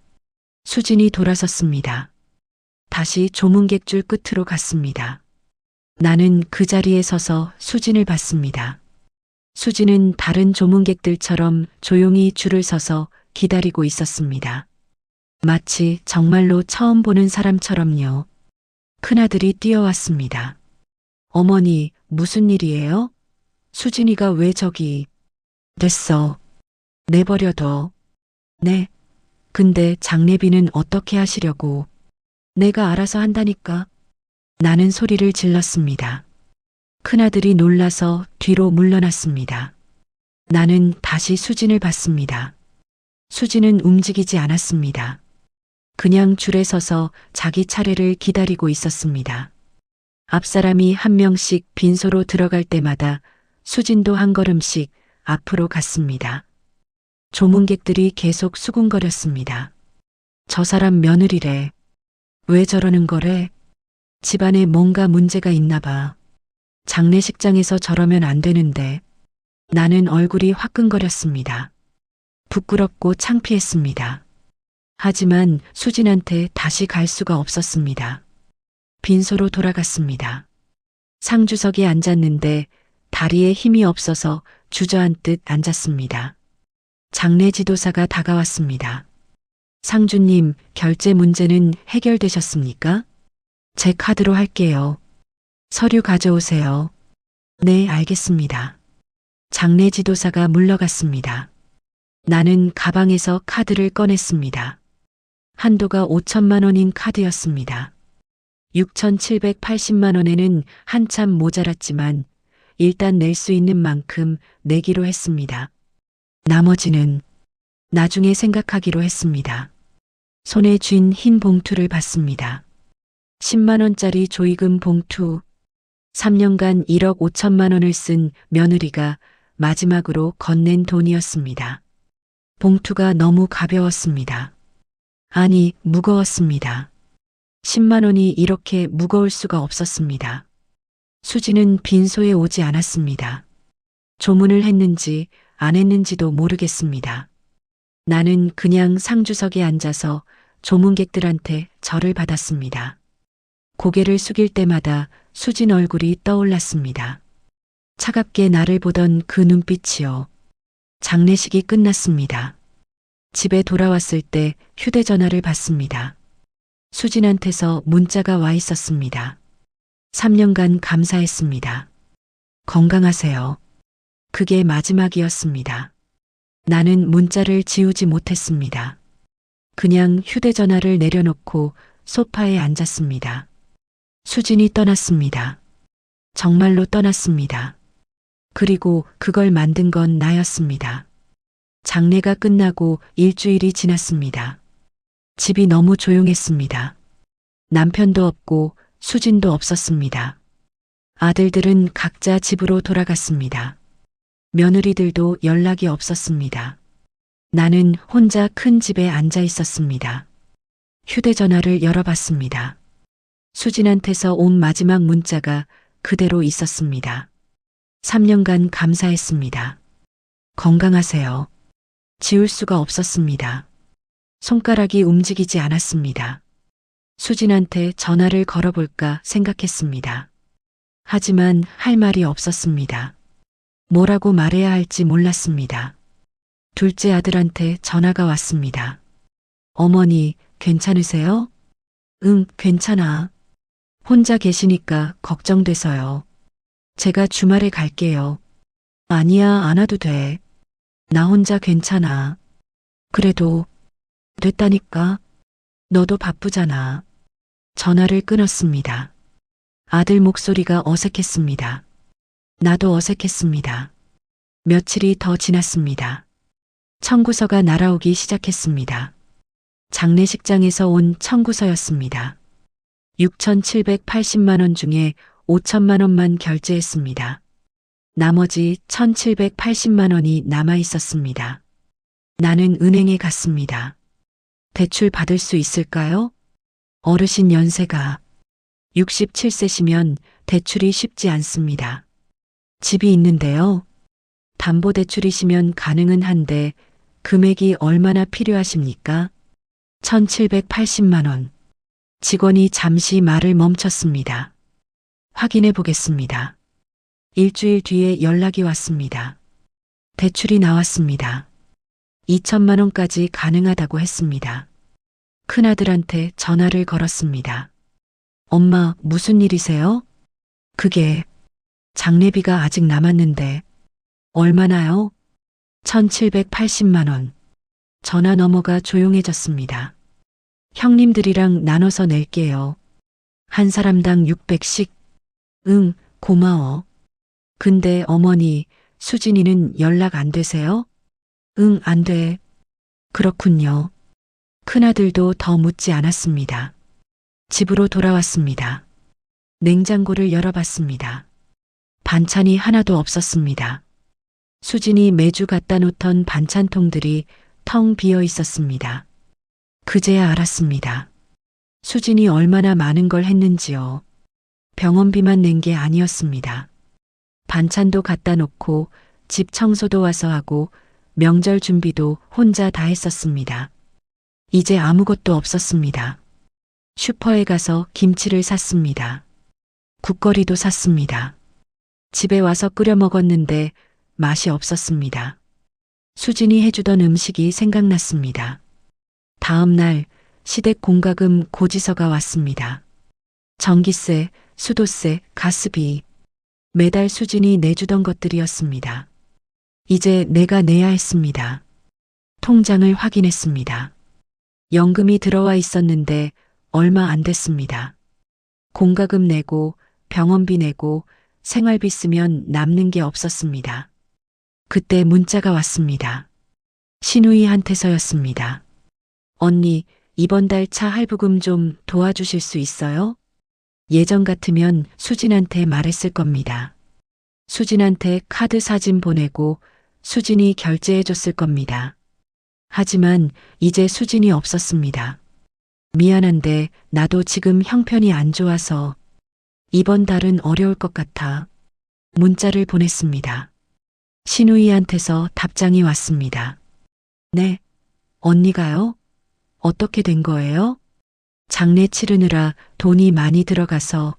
수진이 돌아섰습니다. 다시 조문객 줄 끝으로 갔습니다. 나는 그 자리에 서서 수진을 봤습니다. 수진은 다른 조문객들처럼 조용히 줄을 서서 기다리고 있었습니다. 마치 정말로 처음 보는 사람처럼요. 큰아들이 뛰어왔습니다. 어머니, 무슨 일이에요? 수진이가 왜 저기? 됐어. 내버려둬. 네. 근데 장례비는 어떻게 하시려고? 내가 알아서 한다니까. 나는 소리를 질렀습니다. 큰아들이 놀라서 뒤로 물러났습니다. 나는 다시 수진을 봤습니다. 수진은 움직이지 않았습니다. 그냥 줄에 서서 자기 차례를 기다리고 있었습니다. 앞사람이 한 명씩 빈소로 들어갈 때마다 수진도 한 걸음씩 앞으로 갔습니다. 조문객들이 계속 수군거렸습니다. 저 사람 며느리래. 왜 저러는 거래? 집안에 뭔가 문제가 있나 봐. 장례식장에서 저러면 안 되는데. 나는 얼굴이 화끈거렸습니다. 부끄럽고 창피했습니다. 하지만 수진한테 다시 갈 수가 없었습니다. 빈소로 돌아갔습니다. 상주석에 앉았는데 다리에 힘이 없어서 주저앉듯 앉았습니다. 장례 지도사가 다가왔습니다. 상주님, 결제 문제는 해결되셨습니까? 제 카드로 할게요. 서류 가져오세요. 네, 알겠습니다. 장례 지도사가 물러갔습니다. 나는 가방에서 카드를 꺼냈습니다. 한도가 5천만 원인 카드였습니다. 6,780만 원에는 한참 모자랐지만 일단 낼 수 있는 만큼 내기로 했습니다. 나머지는 나중에 생각하기로 했습니다. 손에 쥔 흰 봉투를 받습니다. 10만 원짜리 조의금 봉투. 3년간 1억 5천만 원을 쓴 며느리가 마지막으로 건넨 돈이었습니다. 봉투가 너무 가벼웠습니다. 아니, 무거웠습니다. 10만 원이 이렇게 무거울 수가 없었습니다. 수지는 빈소에 오지 않았습니다. 조문을 했는지 안 했는지도 모르겠습니다. 나는 그냥 상주석에 앉아서 조문객들한테 절을 받았습니다. 고개를 숙일 때마다 수진 얼굴이 떠올랐습니다. 차갑게 나를 보던 그 눈빛이요. 장례식이 끝났습니다. 집에 돌아왔을 때 휴대전화를 받습니다. 수진한테서 문자가 와 있었습니다. 3년간 감사했습니다. 건강하세요. 그게 마지막이었습니다. 나는 문자를 지우지 못했습니다. 그냥 휴대전화를 내려놓고 소파에 앉았습니다. 수진이 떠났습니다. 정말로 떠났습니다. 그리고 그걸 만든 건 나였습니다. 장례가 끝나고 일주일이 지났습니다. 집이 너무 조용했습니다. 남편도 없고 수진도 없었습니다. 아들들은 각자 집으로 돌아갔습니다. 며느리들도 연락이 없었습니다. 나는 혼자 큰 집에 앉아 있었습니다. 휴대전화를 열어봤습니다. 수진한테서 온 마지막 문자가 그대로 있었습니다. 3년간 감사했습니다. 건강하세요. 지울 수가 없었습니다. 손가락이 움직이지 않았습니다. 수진한테 전화를 걸어볼까 생각했습니다. 하지만 할 말이 없었습니다. 뭐라고 말해야 할지 몰랐습니다. 둘째 아들한테 전화가 왔습니다. 어머니, 괜찮으세요? 응, 괜찮아. 혼자 계시니까 걱정돼서요. 제가 주말에 갈게요. 아니야, 안 와도 돼. 나 혼자 괜찮아. 그래도 됐다니까. 너도 바쁘잖아. 전화를 끊었습니다. 아들 목소리가 어색했습니다. 나도 어색했습니다. 며칠이 더 지났습니다. 청구서가 날아오기 시작했습니다. 장례식장에서 온 청구서였습니다. 6,780만 원 중에 5천만 원만 결제했습니다. 나머지 1,780만 원이 남아 있었습니다. 나는 은행에 갔습니다. 대출 받을 수 있을까요? 어르신 연세가 67세시면 대출이 쉽지 않습니다. 집이 있는데요. 담보대출이시면 가능은 한데 금액이 얼마나 필요하십니까? 1,780만 원. 직원이 잠시 말을 멈췄습니다. 확인해 보겠습니다. 일주일 뒤에 연락이 왔습니다. 대출이 나왔습니다. 2천만 원까지 가능하다고 했습니다. 큰아들한테 전화를 걸었습니다. 엄마, 무슨 일이세요? 그게 장례비가 아직 남았는데 얼마나요? 1,780만 원. 전화 너머가 조용해졌습니다. 형님들이랑 나눠서 낼게요. 한 사람당 600씩. 응, 고마워. 근데 어머니, 수진이는 연락 안 되세요? 응, 안 돼. 그렇군요. 큰아들도 더 묻지 않았습니다. 집으로 돌아왔습니다. 냉장고를 열어봤습니다. 반찬이 하나도 없었습니다. 수진이 매주 갖다 놓던 반찬통들이 텅 비어 있었습니다. 그제야 알았습니다. 수진이 얼마나 많은 걸 했는지요. 병원비만 낸 게 아니었습니다. 반찬도 갖다 놓고 집 청소도 와서 하고 명절 준비도 혼자 다 했었습니다. 이제 아무것도 없었습니다. 슈퍼에 가서 김치를 샀습니다. 국거리도 샀습니다. 집에 와서 끓여 먹었는데 맛이 없었습니다. 수진이 해주던 음식이 생각났습니다. 다음 날 시댁 공과금 고지서가 왔습니다. 전기세, 수도세, 가스비. 매달 수진이 내주던 것들이었습니다. 이제 내가 내야 했습니다. 통장을 확인했습니다. 연금이 들어와 있었는데 얼마 안 됐습니다. 공과금 내고 병원비 내고 생활비 쓰면 남는 게 없었습니다. 그때 문자가 왔습니다. 신우이한테서였습니다. 언니, 이번 달 차 할부금 좀 도와주실 수 있어요? 예전 같으면 수진한테 말했을 겁니다. 수진한테 카드 사진 보내고 수진이 결제해 줬을 겁니다. 하지만 이제 수진이 없었습니다. 미안한데 나도 지금 형편이 안 좋아서 이번 달은 어려울 것 같아. 문자를 보냈습니다. 신우이한테서 답장이 왔습니다. 네, 언니가요? 어떻게 된 거예요? 장례 치르느라 돈이 많이 들어가서.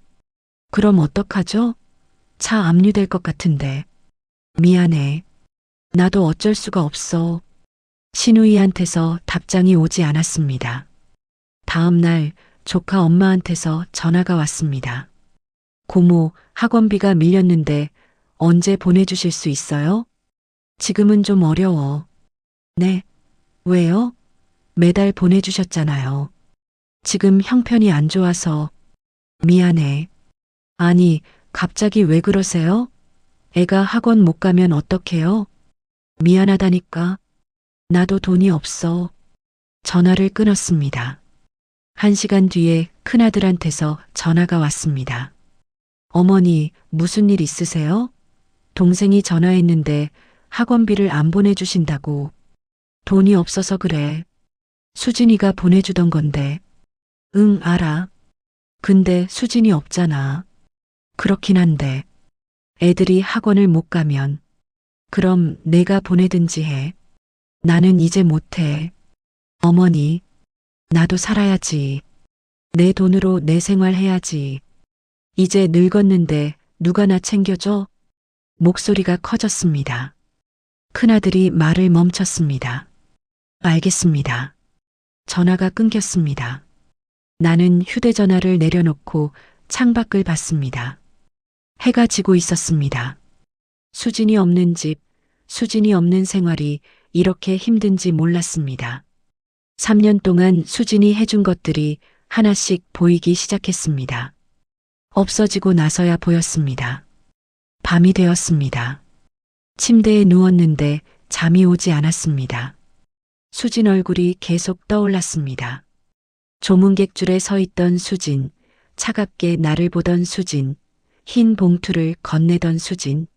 그럼 어떡하죠? 차 압류될 것 같은데. 미안해. 나도 어쩔 수가 없어. 신우이한테서 답장이 오지 않았습니다. 다음 날 조카 엄마한테서 전화가 왔습니다. 고모, 학원비가 밀렸는데 언제 보내주실 수 있어요? 지금은 좀 어려워. 네. 왜요? 매달 보내주셨잖아요. 지금 형편이 안 좋아서. 미안해. 아니, 갑자기 왜 그러세요? 애가 학원 못 가면 어떡해요? 미안하다니까. 나도 돈이 없어. 전화를 끊었습니다. 1시간 뒤에 큰아들한테서 전화가 왔습니다. 어머니, 무슨 일 있으세요? 동생이 전화했는데 학원비를 안 보내주신다고. 돈이 없어서 그래. 수진이가 보내주던 건데. 응, 알아. 근데 수진이 없잖아. 그렇긴 한데. 애들이 학원을 못 가면. 그럼 내가 보내든지 해. 나는 이제 못해. 어머니, 나도 살아야지. 내 돈으로 내 생활 해야지. 이제 늙었는데 누가 나 챙겨줘? 목소리가 커졌습니다. 큰아들이 말을 멈췄습니다. 알겠습니다. 전화가 끊겼습니다. 나는 휴대전화를 내려놓고 창밖을 봤습니다. 해가 지고 있었습니다. 수진이 없는 집, 수진이 없는 생활이 이렇게 힘든지 몰랐습니다. 3년 동안 수진이 해준 것들이 하나씩 보이기 시작했습니다. 없어지고 나서야 보였습니다. 밤이 되었습니다. 침대에 누웠는데 잠이 오지 않았습니다. 수진 얼굴이 계속 떠올랐습니다. 조문객줄에 서 있던 수진, 차갑게 나를 보던 수진, 흰 봉투를 건네던 수진.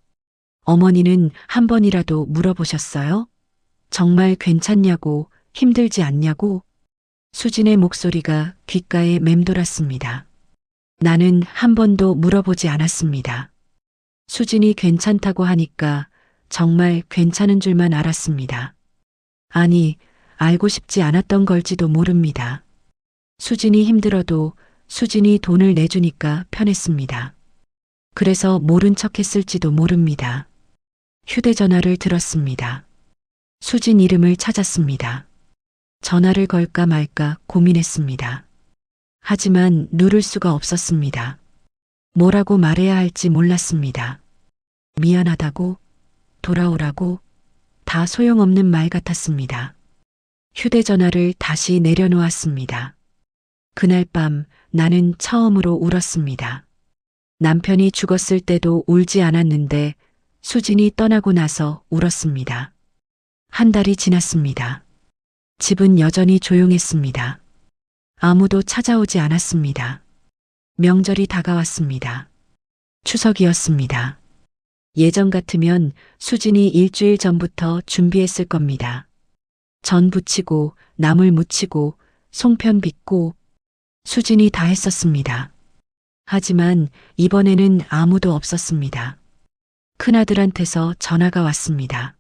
어머니는 한 번이라도 물어보셨어요? 정말 괜찮냐고, 힘들지 않냐고? 수진의 목소리가 귓가에 맴돌았습니다. 나는 한 번도 물어보지 않았습니다. 수진이 괜찮다고 하니까 정말 괜찮은 줄만 알았습니다. 아니, 알고 싶지 않았던 걸지도 모릅니다. 수진이 힘들어도 수진이 돈을 내주니까 편했습니다. 그래서 모른 척 했을지도 모릅니다. 휴대전화를 들었습니다. 수진 이름을 찾았습니다. 전화를 걸까 말까 고민했습니다. 하지만 누를 수가 없었습니다. 뭐라고 말해야 할지 몰랐습니다. 미안하다고, 돌아오라고, 다 소용없는 말 같았습니다. 휴대전화를 다시 내려놓았습니다. 그날 밤 나는 처음으로 울었습니다. 남편이 죽었을 때도 울지 않았는데 수진이 떠나고 나서 울었습니다. 한 달이 지났습니다. 집은 여전히 조용했습니다. 아무도 찾아오지 않았습니다. 명절이 다가왔습니다. 추석이었습니다. 예전 같으면 수진이 일주일 전부터 준비했을 겁니다. 전 부치고, 나물 무치고, 송편 빚고, 수진이 다 했었습니다. 하지만 이번에는 아무도 없었습니다. 큰아들한테서 전화가 왔습니다.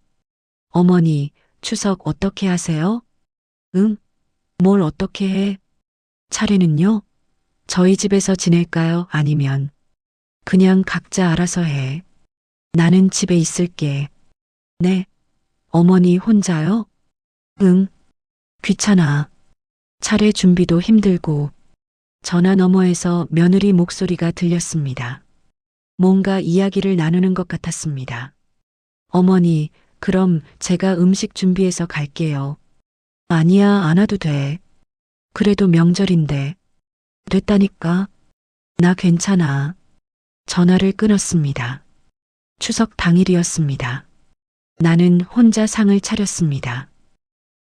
어머니, 추석 어떻게 하세요? 응? 뭘 어떻게 해? 차례는요? 저희 집에서 지낼까요? 아니면 그냥 각자 알아서 해. 나는 집에 있을게. 네. 어머니 혼자요? 응. 귀찮아. 차례 준비도 힘들고. 전화 너머에서 며느리 목소리가 들렸습니다. 뭔가 이야기를 나누는 것 같았습니다. 어머니, 그럼 제가 음식 준비해서 갈게요. 아니야, 안 와도 돼. 그래도 명절인데. 됐다니까. 나 괜찮아. 전화를 끊었습니다. 추석 당일이었습니다. 나는 혼자 상을 차렸습니다.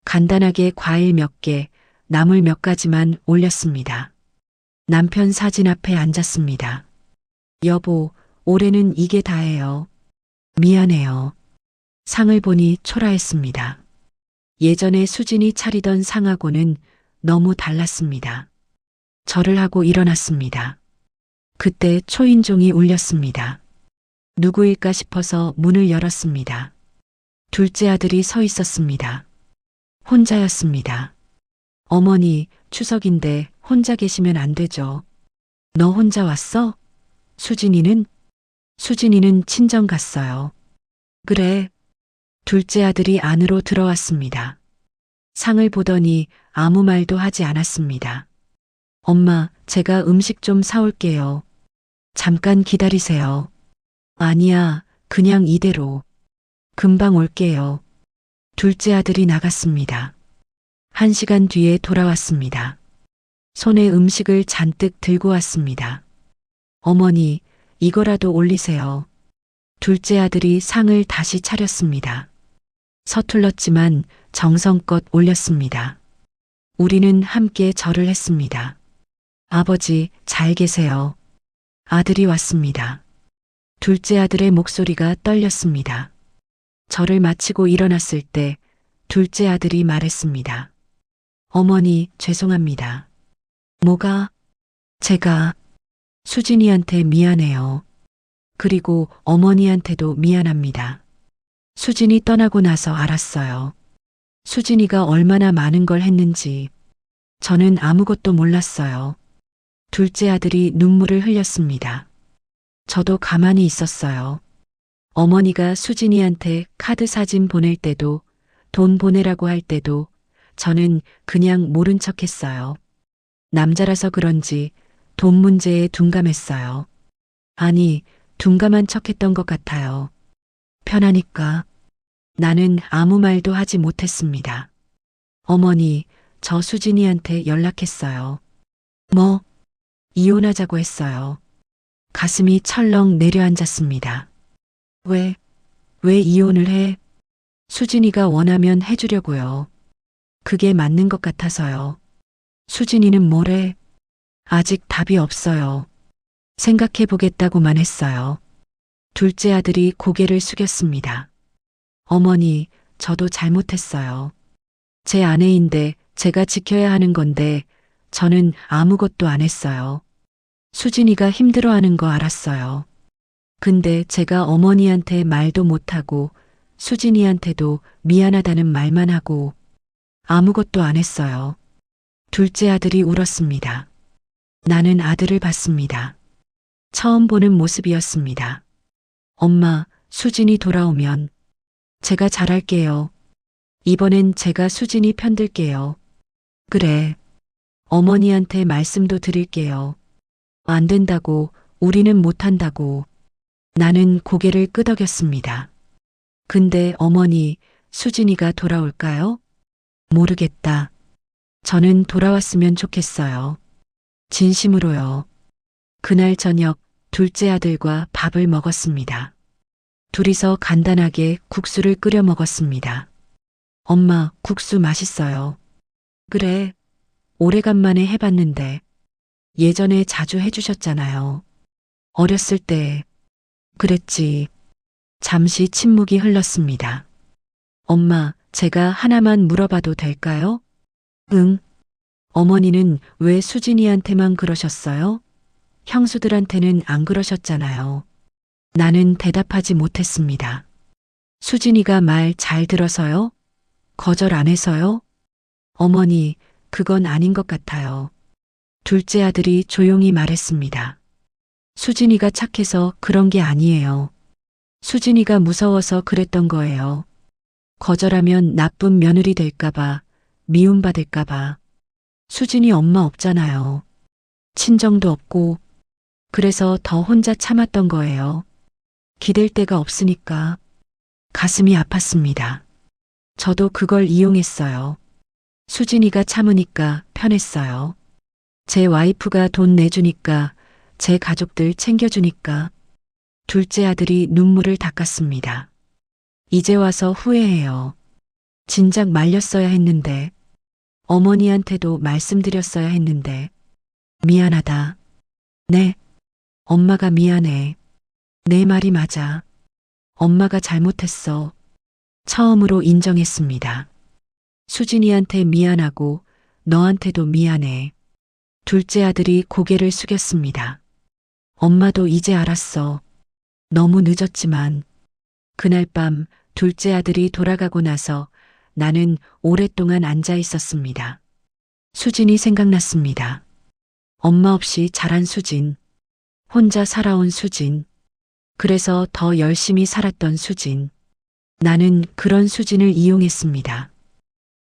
간단하게 과일 몇 개, 나물 몇 가지만 올렸습니다. 남편 사진 앞에 앉았습니다. 여보, 올해는 이게 다예요. 미안해요. 상을 보니 초라했습니다. 예전에 수진이 차리던 상하고는 너무 달랐습니다. 절을 하고 일어났습니다. 그때 초인종이 울렸습니다. 누구일까 싶어서 문을 열었습니다. 둘째 아들이 서 있었습니다. 혼자였습니다. 어머니, 추석인데 혼자 계시면 안 되죠. 너 혼자 왔어? 수진이는? 수진이는 친정 갔어요. 그래. 둘째 아들이 안으로 들어왔습니다. 상을 보더니 아무 말도 하지 않았습니다. 엄마, 제가 음식 좀 사올게요. 잠깐 기다리세요. 아니야, 그냥 이대로. 금방 올게요. 둘째 아들이 나갔습니다. 1시간 뒤에 돌아왔습니다. 손에 음식을 잔뜩 들고 왔습니다. 어머니, 이거라도 올리세요. 둘째 아들이 상을 다시 차렸습니다. 서툴렀지만 정성껏 올렸습니다. 우리는 함께 절을 했습니다. 아버지, 잘 계세요. 아들이 왔습니다. 둘째 아들의 목소리가 떨렸습니다. 절을 마치고 일어났을 때 둘째 아들이 말했습니다. 어머니, 죄송합니다. 뭐가? 제가 수진이한테 미안해요. 그리고 어머니한테도 미안합니다. 수진이 떠나고 나서 알았어요. 수진이가 얼마나 많은 걸 했는지. 저는 아무것도 몰랐어요. 둘째 아들이 눈물을 흘렸습니다. 저도 가만히 있었어요. 어머니가 수진이한테 카드 사진 보낼 때도, 돈 보내라고 할 때도 저는 그냥 모른 척 했어요. 남자라서 그런지 돈 문제에 둔감했어요. 아니, 둔감한 척 했던 것 같아요. 편하니까. 나는 아무 말도 하지 못했습니다. 어머니, 저 수진이한테 연락했어요. 뭐? 이혼하자고 했어요. 가슴이 철렁 내려앉았습니다. 왜 이혼을 해? 수진이가 원하면 해주려고요. 그게 맞는 것 같아서요. 수진이는 뭐래? 아직 답이 없어요. 생각해 보겠다고만 했어요. 둘째 아들이 고개를 숙였습니다. 어머니, 저도 잘못했어요. 제 아내인데 제가 지켜야 하는 건데 저는 아무것도 안 했어요. 수진이가 힘들어하는 거 알았어요. 근데 제가 어머니한테 말도 못하고 수진이한테도 미안하다는 말만 하고 아무것도 안 했어요. 둘째 아들이 울었습니다. 나는 아들을 봤습니다. 처음 보는 모습이었습니다. 엄마, 수진이 돌아오면 제가 잘할게요. 이번엔 제가 수진이 편들게요. 그래. 어머니한테 말씀도 드릴게요. 안 된다고, 우리는 못한다고. 나는 고개를 끄덕였습니다. 근데 어머니, 수진이가 돌아올까요? 모르겠다. 저는 돌아왔으면 좋겠어요. 진심으로요. 그날 저녁 둘째 아들과 밥을 먹었습니다. 둘이서 간단하게 국수를 끓여 먹었습니다. 엄마, 국수 맛있어요. 그래. 오래간만에 해봤는데 예전에 자주 해주셨잖아요. 어렸을 때 그랬지. 잠시 침묵이 흘렀습니다. 엄마, 제가 하나만 물어봐도 될까요? 응. 어머니는 왜 수진이한테만 그러셨어요? 형수들한테는 안 그러셨잖아요. 나는 대답하지 못했습니다. 수진이가 말 잘 들어서요? 거절 안 해서요? 어머니, 그건 아닌 것 같아요. 둘째 아들이 조용히 말했습니다. 수진이가 착해서 그런 게 아니에요. 수진이가 무서워서 그랬던 거예요. 거절하면 나쁜 며느리 될까봐, 미움받을까봐. 수진이 엄마 없잖아요. 친정도 없고, 그래서 더 혼자 참았던 거예요. 기댈 데가 없으니까. 가슴이 아팠습니다. 저도 그걸 이용했어요. 수진이가 참으니까 편했어요. 제 와이프가 돈 내주니까, 제 가족들 챙겨주니까. 둘째 아들이 눈물을 닦았습니다. 이제 와서 후회해요. 진작 말렸어야 했는데, 어머니한테도 말씀드렸어야 했는데, 미안하다. 네, 엄마가 미안해. 내 말이 맞아. 엄마가 잘못했어. 처음으로 인정했습니다. 수진이한테 미안하고 너한테도 미안해. 둘째 아들이 고개를 숙였습니다. 엄마도 이제 알았어. 너무 늦었지만. 그날 밤 둘째 아들이 돌아가고 나서 나는 오랫동안 앉아 있었습니다. 수진이 생각났습니다. 엄마 없이 자란 수진. 혼자 살아온 수진. 그래서 더 열심히 살았던 수진. 나는 그런 수진을 이용했습니다.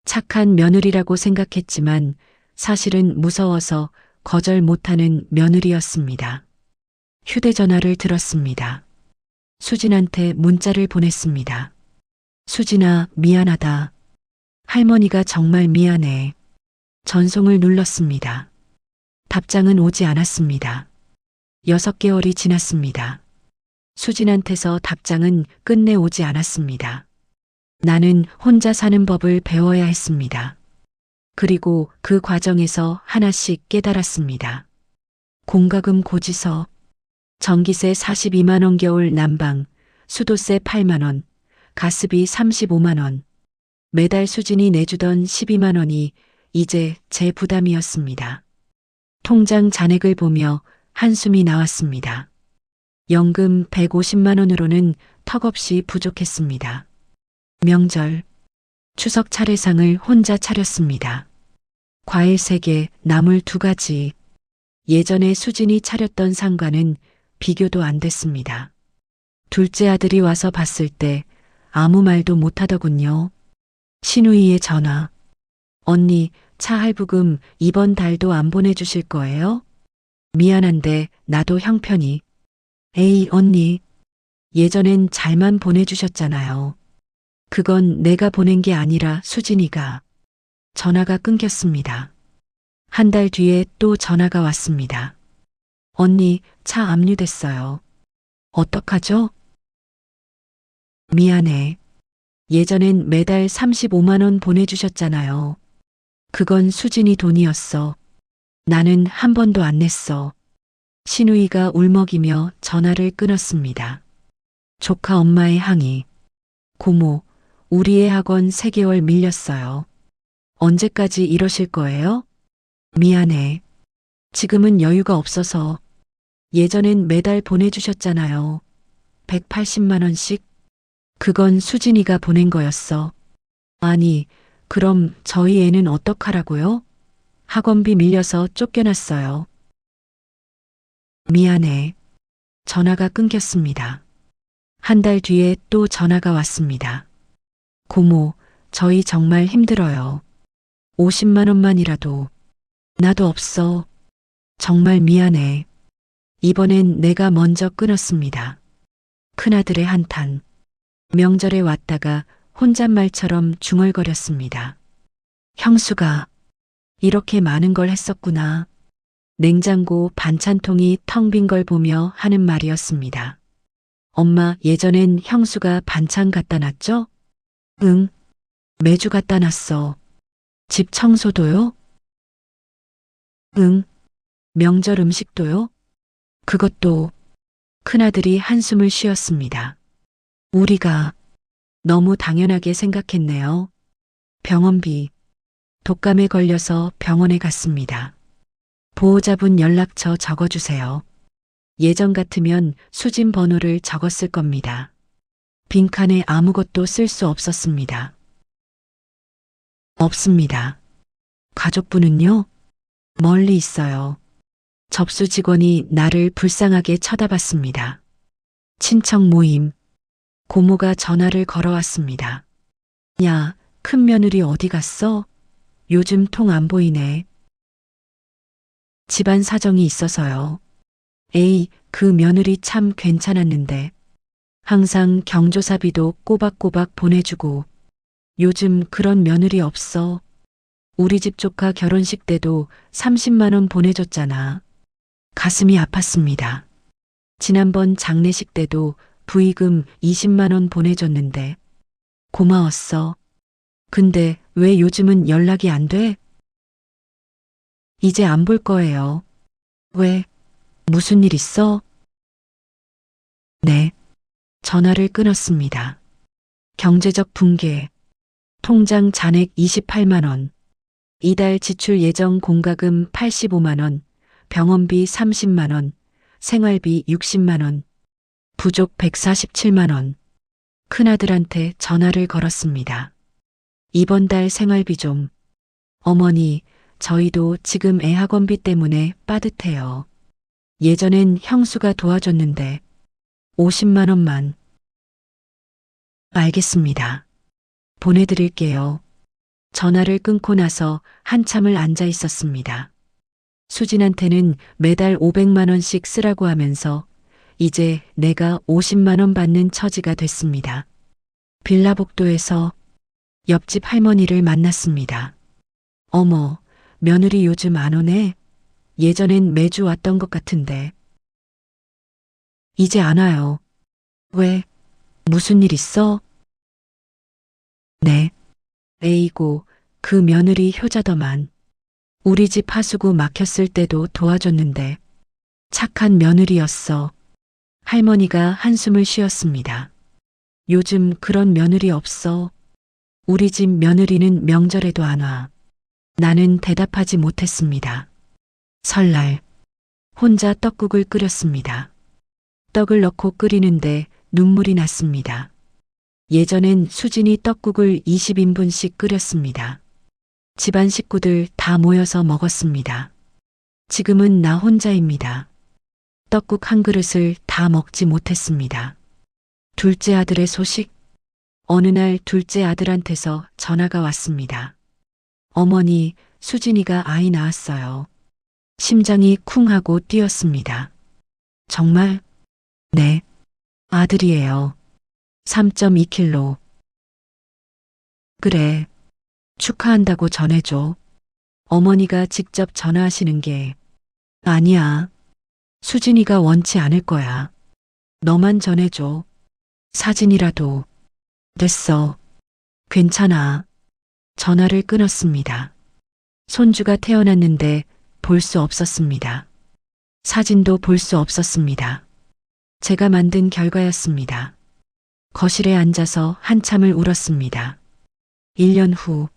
착한 며느리라고 생각했지만 사실은 무서워서 거절 못하는 며느리였습니다. 휴대전화를 들었습니다. 수진한테 문자를 보냈습니다. 수진아, 미안하다. 할머니가 정말 미안해. 전송을 눌렀습니다. 답장은 오지 않았습니다. 6개월이 지났습니다. 수진한테서 답장은 끝내 오지 않았습니다. 나는 혼자 사는 법을 배워야 했습니다. 그리고 그 과정에서 하나씩 깨달았습니다. 공과금 고지서, 전기세 42만 원 겨울 난방, 수도세 8만 원, 가스비 35만 원. 매달 수진이 내주던 12만 원이 이제 제 부담이었습니다. 통장 잔액을 보며 한숨이 나왔습니다. 연금 150만 원으로는 턱없이 부족했습니다. 명절, 추석 차례상을 혼자 차렸습니다. 과일 3개, 나물 2가지. 예전에 수진이 차렸던 상과는 비교도 안 됐습니다. 둘째 아들이 와서 봤을 때 아무 말도 못하더군요. 신우이의 전화. 언니, 차 할부금 이번 달도 안 보내주실 거예요? 미안한데 나도 형편이. 에이, 언니. 예전엔 잘만 보내주셨잖아요. 그건 내가 보낸 게 아니라 수진이가. 전화가 끊겼습니다. 한 달 뒤에 또 전화가 왔습니다. 언니, 차 압류됐어요. 어떡하죠? 미안해. 예전엔 매달 35만 원 보내주셨잖아요. 그건 수진이 돈이었어. 나는 한 번도 안 냈어. 신우이가 울먹이며 전화를 끊었습니다. 조카 엄마의 항의. 고모, 우리의 학원 3개월 밀렸어요. 언제까지 이러실 거예요? 미안해. 지금은 여유가 없어서. 예전엔 매달 보내주셨잖아요. 180만 원씩. 그건 수진이가 보낸 거였어. 아니, 그럼 저희 애는 어떡하라고요? 학원비 밀려서 쫓겨났어요. 미안해. 전화가 끊겼습니다. 한 달 뒤에 또 전화가 왔습니다. 고모, 저희 정말 힘들어요. 50만 원만이라도. 나도 없어. 정말 미안해. 이번엔 내가 먼저 끊었습니다. 큰아들의 한탄. 명절에 왔다가 혼잣말처럼 중얼거렸습니다. 형수가 이렇게 많은 걸 했었구나. 냉장고 반찬통이 텅 빈 걸 보며 하는 말이었습니다. 엄마, 예전엔 형수가 반찬 갖다 놨죠? 응. 매주 갖다 놨어. 집 청소도요? 응. 명절 음식도요? 그것도. 큰아들이 한숨을 쉬었습니다. 우리가 너무 당연하게 생각했네요. 병원비. 독감에 걸려서 병원에 갔습니다. 보호자분 연락처 적어주세요. 예전 같으면 수진 번호를 적었을 겁니다. 빈칸에 아무것도 쓸 수 없었습니다. 없습니다. 가족분은요? 멀리 있어요. 접수 직원이 나를 불쌍하게 쳐다봤습니다. 친척 모임. 고모가 전화를 걸어왔습니다. 야, 큰 며느리 어디 갔어? 요즘 통 안 보이네. 집안 사정이 있어서요. 에이, 그 며느리 참 괜찮았는데. 항상 경조사비도 꼬박꼬박 보내주고. 요즘 그런 며느리 없어. 우리 집 조카 결혼식 때도 30만 원 보내줬잖아. 가슴이 아팠습니다. 지난번 장례식 때도 부의금 20만 원 보내줬는데. 고마웠어. 근데 왜 요즘은 연락이 안 돼? 이제 안 볼 거예요. 왜? 무슨 일 있어? 네. 전화를 끊었습니다. 경제적 붕괴. 통장 잔액 28만 원. 이달 지출 예정 공과금 85만 원. 병원비 30만 원. 생활비 60만 원. 부족 147만 원. 큰아들한테 전화를 걸었습니다. 이번 달 생활비 좀. 어머니, 저희도 지금 애 학원비 때문에 빠듯해요. 예전엔 형수가 도와줬는데 50만 원만. 알겠습니다. 보내드릴게요. 전화를 끊고 나서 한참을 앉아 있었습니다. 수진한테는 매달 500만 원씩 쓰라고 하면서 이제 내가 50만 원 받는 처지가 됐습니다. 빌라복도에서 옆집 할머니를 만났습니다. 어머, 며느리 요즘 안 오네? 예전엔 매주 왔던 것 같은데. 이제 안 와요. 왜? 무슨 일 있어? 네. 에이고, 그 며느리 효자더만. 우리 집 하수구 막혔을 때도 도와줬는데. 착한 며느리였어. 할머니가 한숨을 쉬었습니다. 요즘 그런 며느리 없어. 우리 집 며느리는 명절에도 안 와. 나는 대답하지 못했습니다. 설날, 혼자 떡국을 끓였습니다. 떡을 넣고 끓이는데 눈물이 났습니다. 예전엔 수진이 떡국을 20인분씩 끓였습니다. 집안 식구들 다 모여서 먹었습니다. 지금은 나 혼자입니다. 떡국 한 그릇을 다 먹지 못했습니다. 둘째 아들의 소식? 어느 날 둘째 아들한테서 전화가 왔습니다. 어머니, 수진이가 아이 낳았어요. 심장이 쿵 하고 뛰었습니다. 정말? 네. 아들이에요. 3.2kg. 그래. 축하한다고 전해줘. 어머니가 직접 전화하시는 게. 아니야. 수진이가 원치 않을 거야. 너만 전해줘. 사진이라도. 됐어. 괜찮아. 전화를 끊었습니다. 손주가 태어났는데 볼 수 없었습니다. 사진도 볼 수 없었습니다. 제가 만든 결과였습니다. 거실에 앉아서 한참을 울었습니다. 1년 후,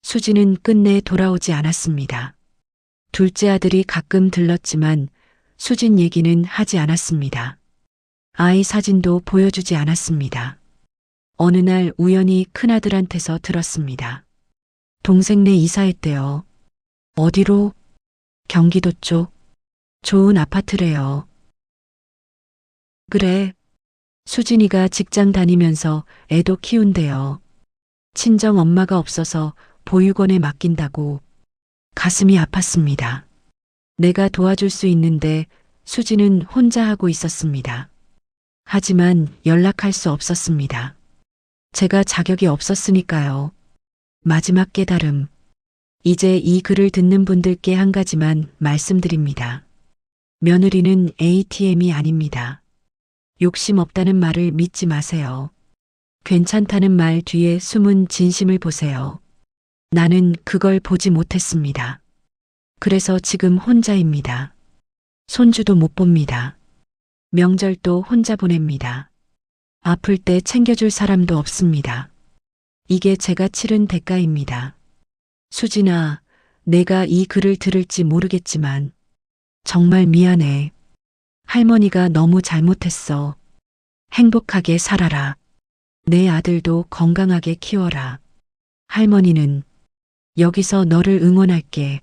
수지는 끝내 돌아오지 않았습니다. 둘째 아들이 가끔 들렀지만 수진 얘기는 하지 않았습니다. 아이 사진도 보여주지 않았습니다. 어느 날 우연히 큰아들한테서 들었습니다. 동생네 이사했대요. 어디로? 경기도 쪽. 좋은 아파트래요. 그래. 수진이가 직장 다니면서 애도 키운대요. 친정 엄마가 없어서 보육원에 맡긴다고. 가슴이 아팠습니다. 내가 도와줄 수 있는데 수지는 혼자 하고 있었습니다. 하지만 연락할 수 없었습니다. 제가 자격이 없었으니까요. 마지막 깨달음. 이제 이 글을 듣는 분들께 한 가지만 말씀드립니다. 며느리는 ATM이 아닙니다. 욕심 없다는 말을 믿지 마세요. 괜찮다는 말 뒤에 숨은 진심을 보세요. 나는 그걸 보지 못했습니다. 그래서 지금 혼자입니다. 손주도 못 봅니다. 명절도 혼자 보냅니다. 아플 때 챙겨줄 사람도 없습니다. 이게 제가 치른 대가입니다. 수진아, 내가 이 글을 들을지 모르겠지만 정말 미안해. 할머니가 너무 잘못했어. 행복하게 살아라. 내 아들도 건강하게 키워라. 할머니는 여기서 너를 응원할게.